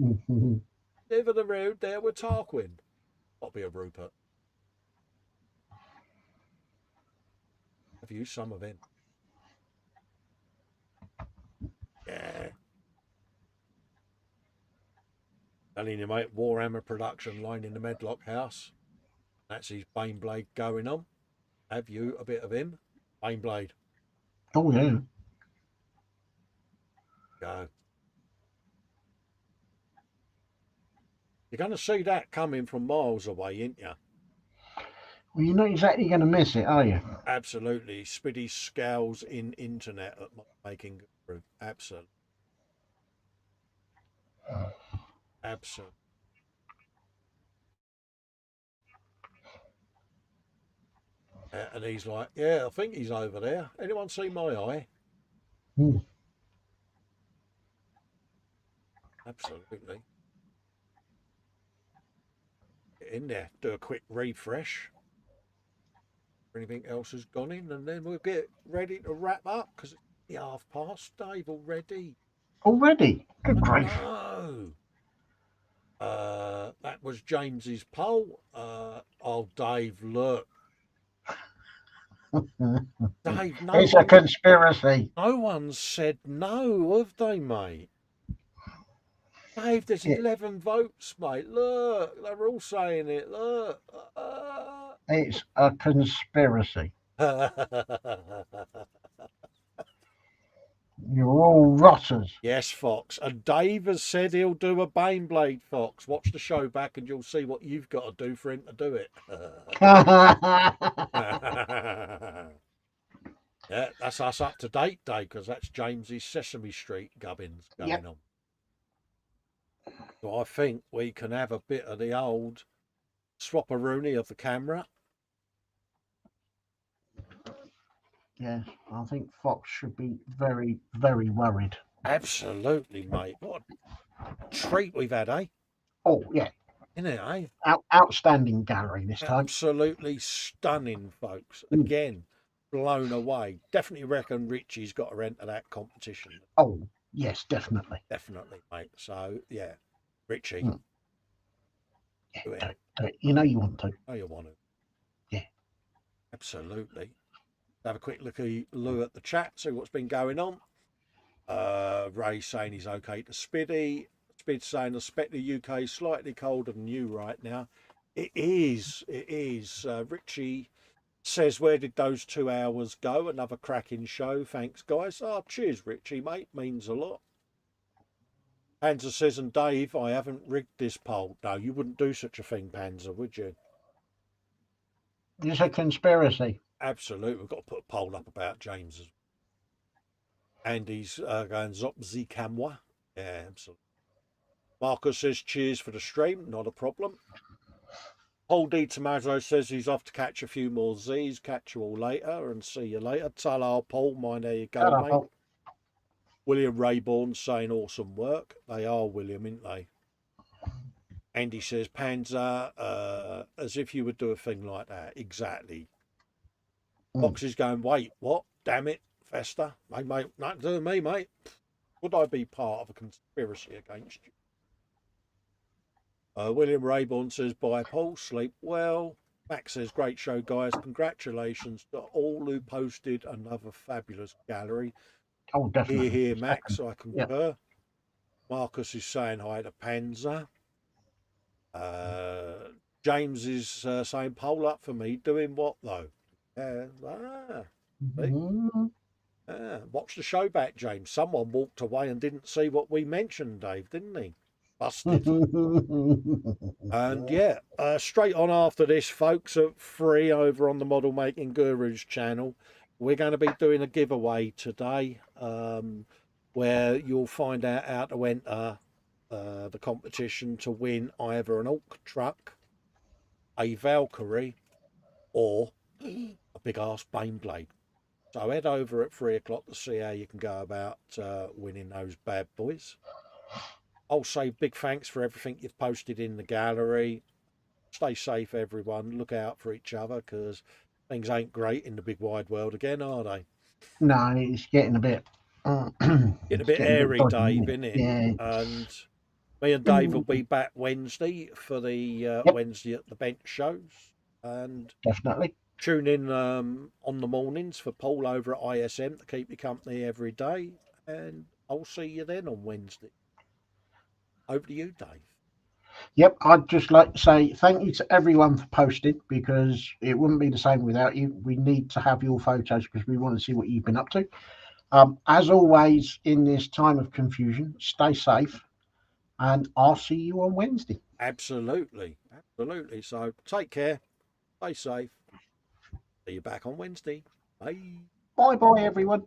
Mm-hmm. Over the road there with Tarquin. That'll be a Rupert. Have you some of him? Yeah. Telling you, mate, Warhammer production line in the Medlock house. That's his Baneblade going on. Have you a bit of him? Baneblade. Oh, yeah. Go. You're going to see that coming from miles away, ain't you? Well, you're not exactly going to miss it, are you? Absolutely. Spiddy scowls in internet at making guru. Absolutely. Absolutely. And he's like, yeah, I think he's over there. Anyone see my eye? Hmm. Absolutely. Get in there, do a quick refresh. Anything else has gone in, and then we'll get ready to wrap up because it's 5:30, Dave, already. Already? Good I grief. know. That was James's poll. Oh, Dave, look. Dave, It's a conspiracy. no one said no, have they, mate? Dave, there's It, 11 votes, mate. Look, they're all saying it. Look. it's a conspiracy. You're all rotters. Yes, Fox. And Dave has said he'll do a Baneblade, Fox. Watch the show back and you'll see what you've got to do for him to do it. Yeah, that's us up to date, Dave, because that's James's Sesame Street gubbins going Yep. on. So I think we can have a bit of the old swapperoonie of the camera. Yes, I think Fox should be very, very worried. Absolutely, mate. What a treat we've had, eh? Oh, yeah. Isn't it, eh? Outstanding gallery this time. Absolutely stunning, folks. Again, blown away. Definitely reckon Richie's got to enter that competition. Oh, yes, definitely. Definitely, mate. So, yeah, Richie. Yeah, Do it. do it. You know you want to. Oh, you want to? Yeah. Absolutely. Have a quick look at the chat, see what's been going on. Ray saying he's okay to Spiddy. Spid saying I suspect the UK is slightly colder than you right now. It is. It is. Richie says, where did those 2 hours go? Another cracking show. Thanks, guys. Oh, cheers, Richie, mate. Means a lot. Panzer says, and Dave, I haven't rigged this poll. No, you wouldn't do such a thing, Panzer, would you? It's a conspiracy. Absolutely. We've got to put a poll up about James. Andy's going Zopzi Camwa. Yeah, absolutely. Marcus says, cheers for the stream. Not a problem. Paul D. Tomato says he's off to catch a few more Z's. Catch you all later and see you later. Ta-la, Paul. Mine, there you go, Hello, mate. Paul. William Rayborn saying awesome work. They are, William, aren't they? Andy says, Panzer, as if you would do a thing like that. Exactly. Fox is going, wait, what? Damn it, Festa. Mate, nothing to do with me, mate. Would I be part of a conspiracy against you? William Rayborn says, bye, Paul. Sleep well. Max says, great show, guys. Congratulations to all who posted another fabulous gallery. Oh, definitely. Here, Max. I concur. Yeah. Marcus is saying hi to Panzer. James is saying, poll up for me. Doing what, though? Watch the show back, James. Someone walked away and didn't see what we mentioned, Dave, didn't he? Busted. And yeah, straight on after this, folks, at 3 over on the Model Making Gurus channel, we're going to be doing a giveaway today, where you'll find out how to enter the competition to win either an Orc truck, a Valkyrie, or a big ass Baneblade. So head over at 3 o'clock to see how you can go about winning those bad boys. I'll say big thanks for everything you've posted in the gallery. Stay safe, everyone. Look out for each other, because things ain't great in the big wide world again, are they? No, it's getting a bit... Getting a bit airy, dodgy, Dave, isn't it? Yeah. And me and Dave will be back Wednesday for the Wednesday at the Bench shows. And definitely. tune in on the mornings for Paul over at ISM to keep you company every day. And I'll see you then on Wednesday. Over to you, Dave. Yep, I'd just like to say thank you to everyone for posting, because it wouldn't be the same without you. We need to have your photos because we want to see what you've been up to. As always, in this time of confusion, stay safe, and I'll see you on Wednesday. Absolutely. Absolutely. So take care. Stay safe. See you back on Wednesday. Bye. Bye bye, everyone.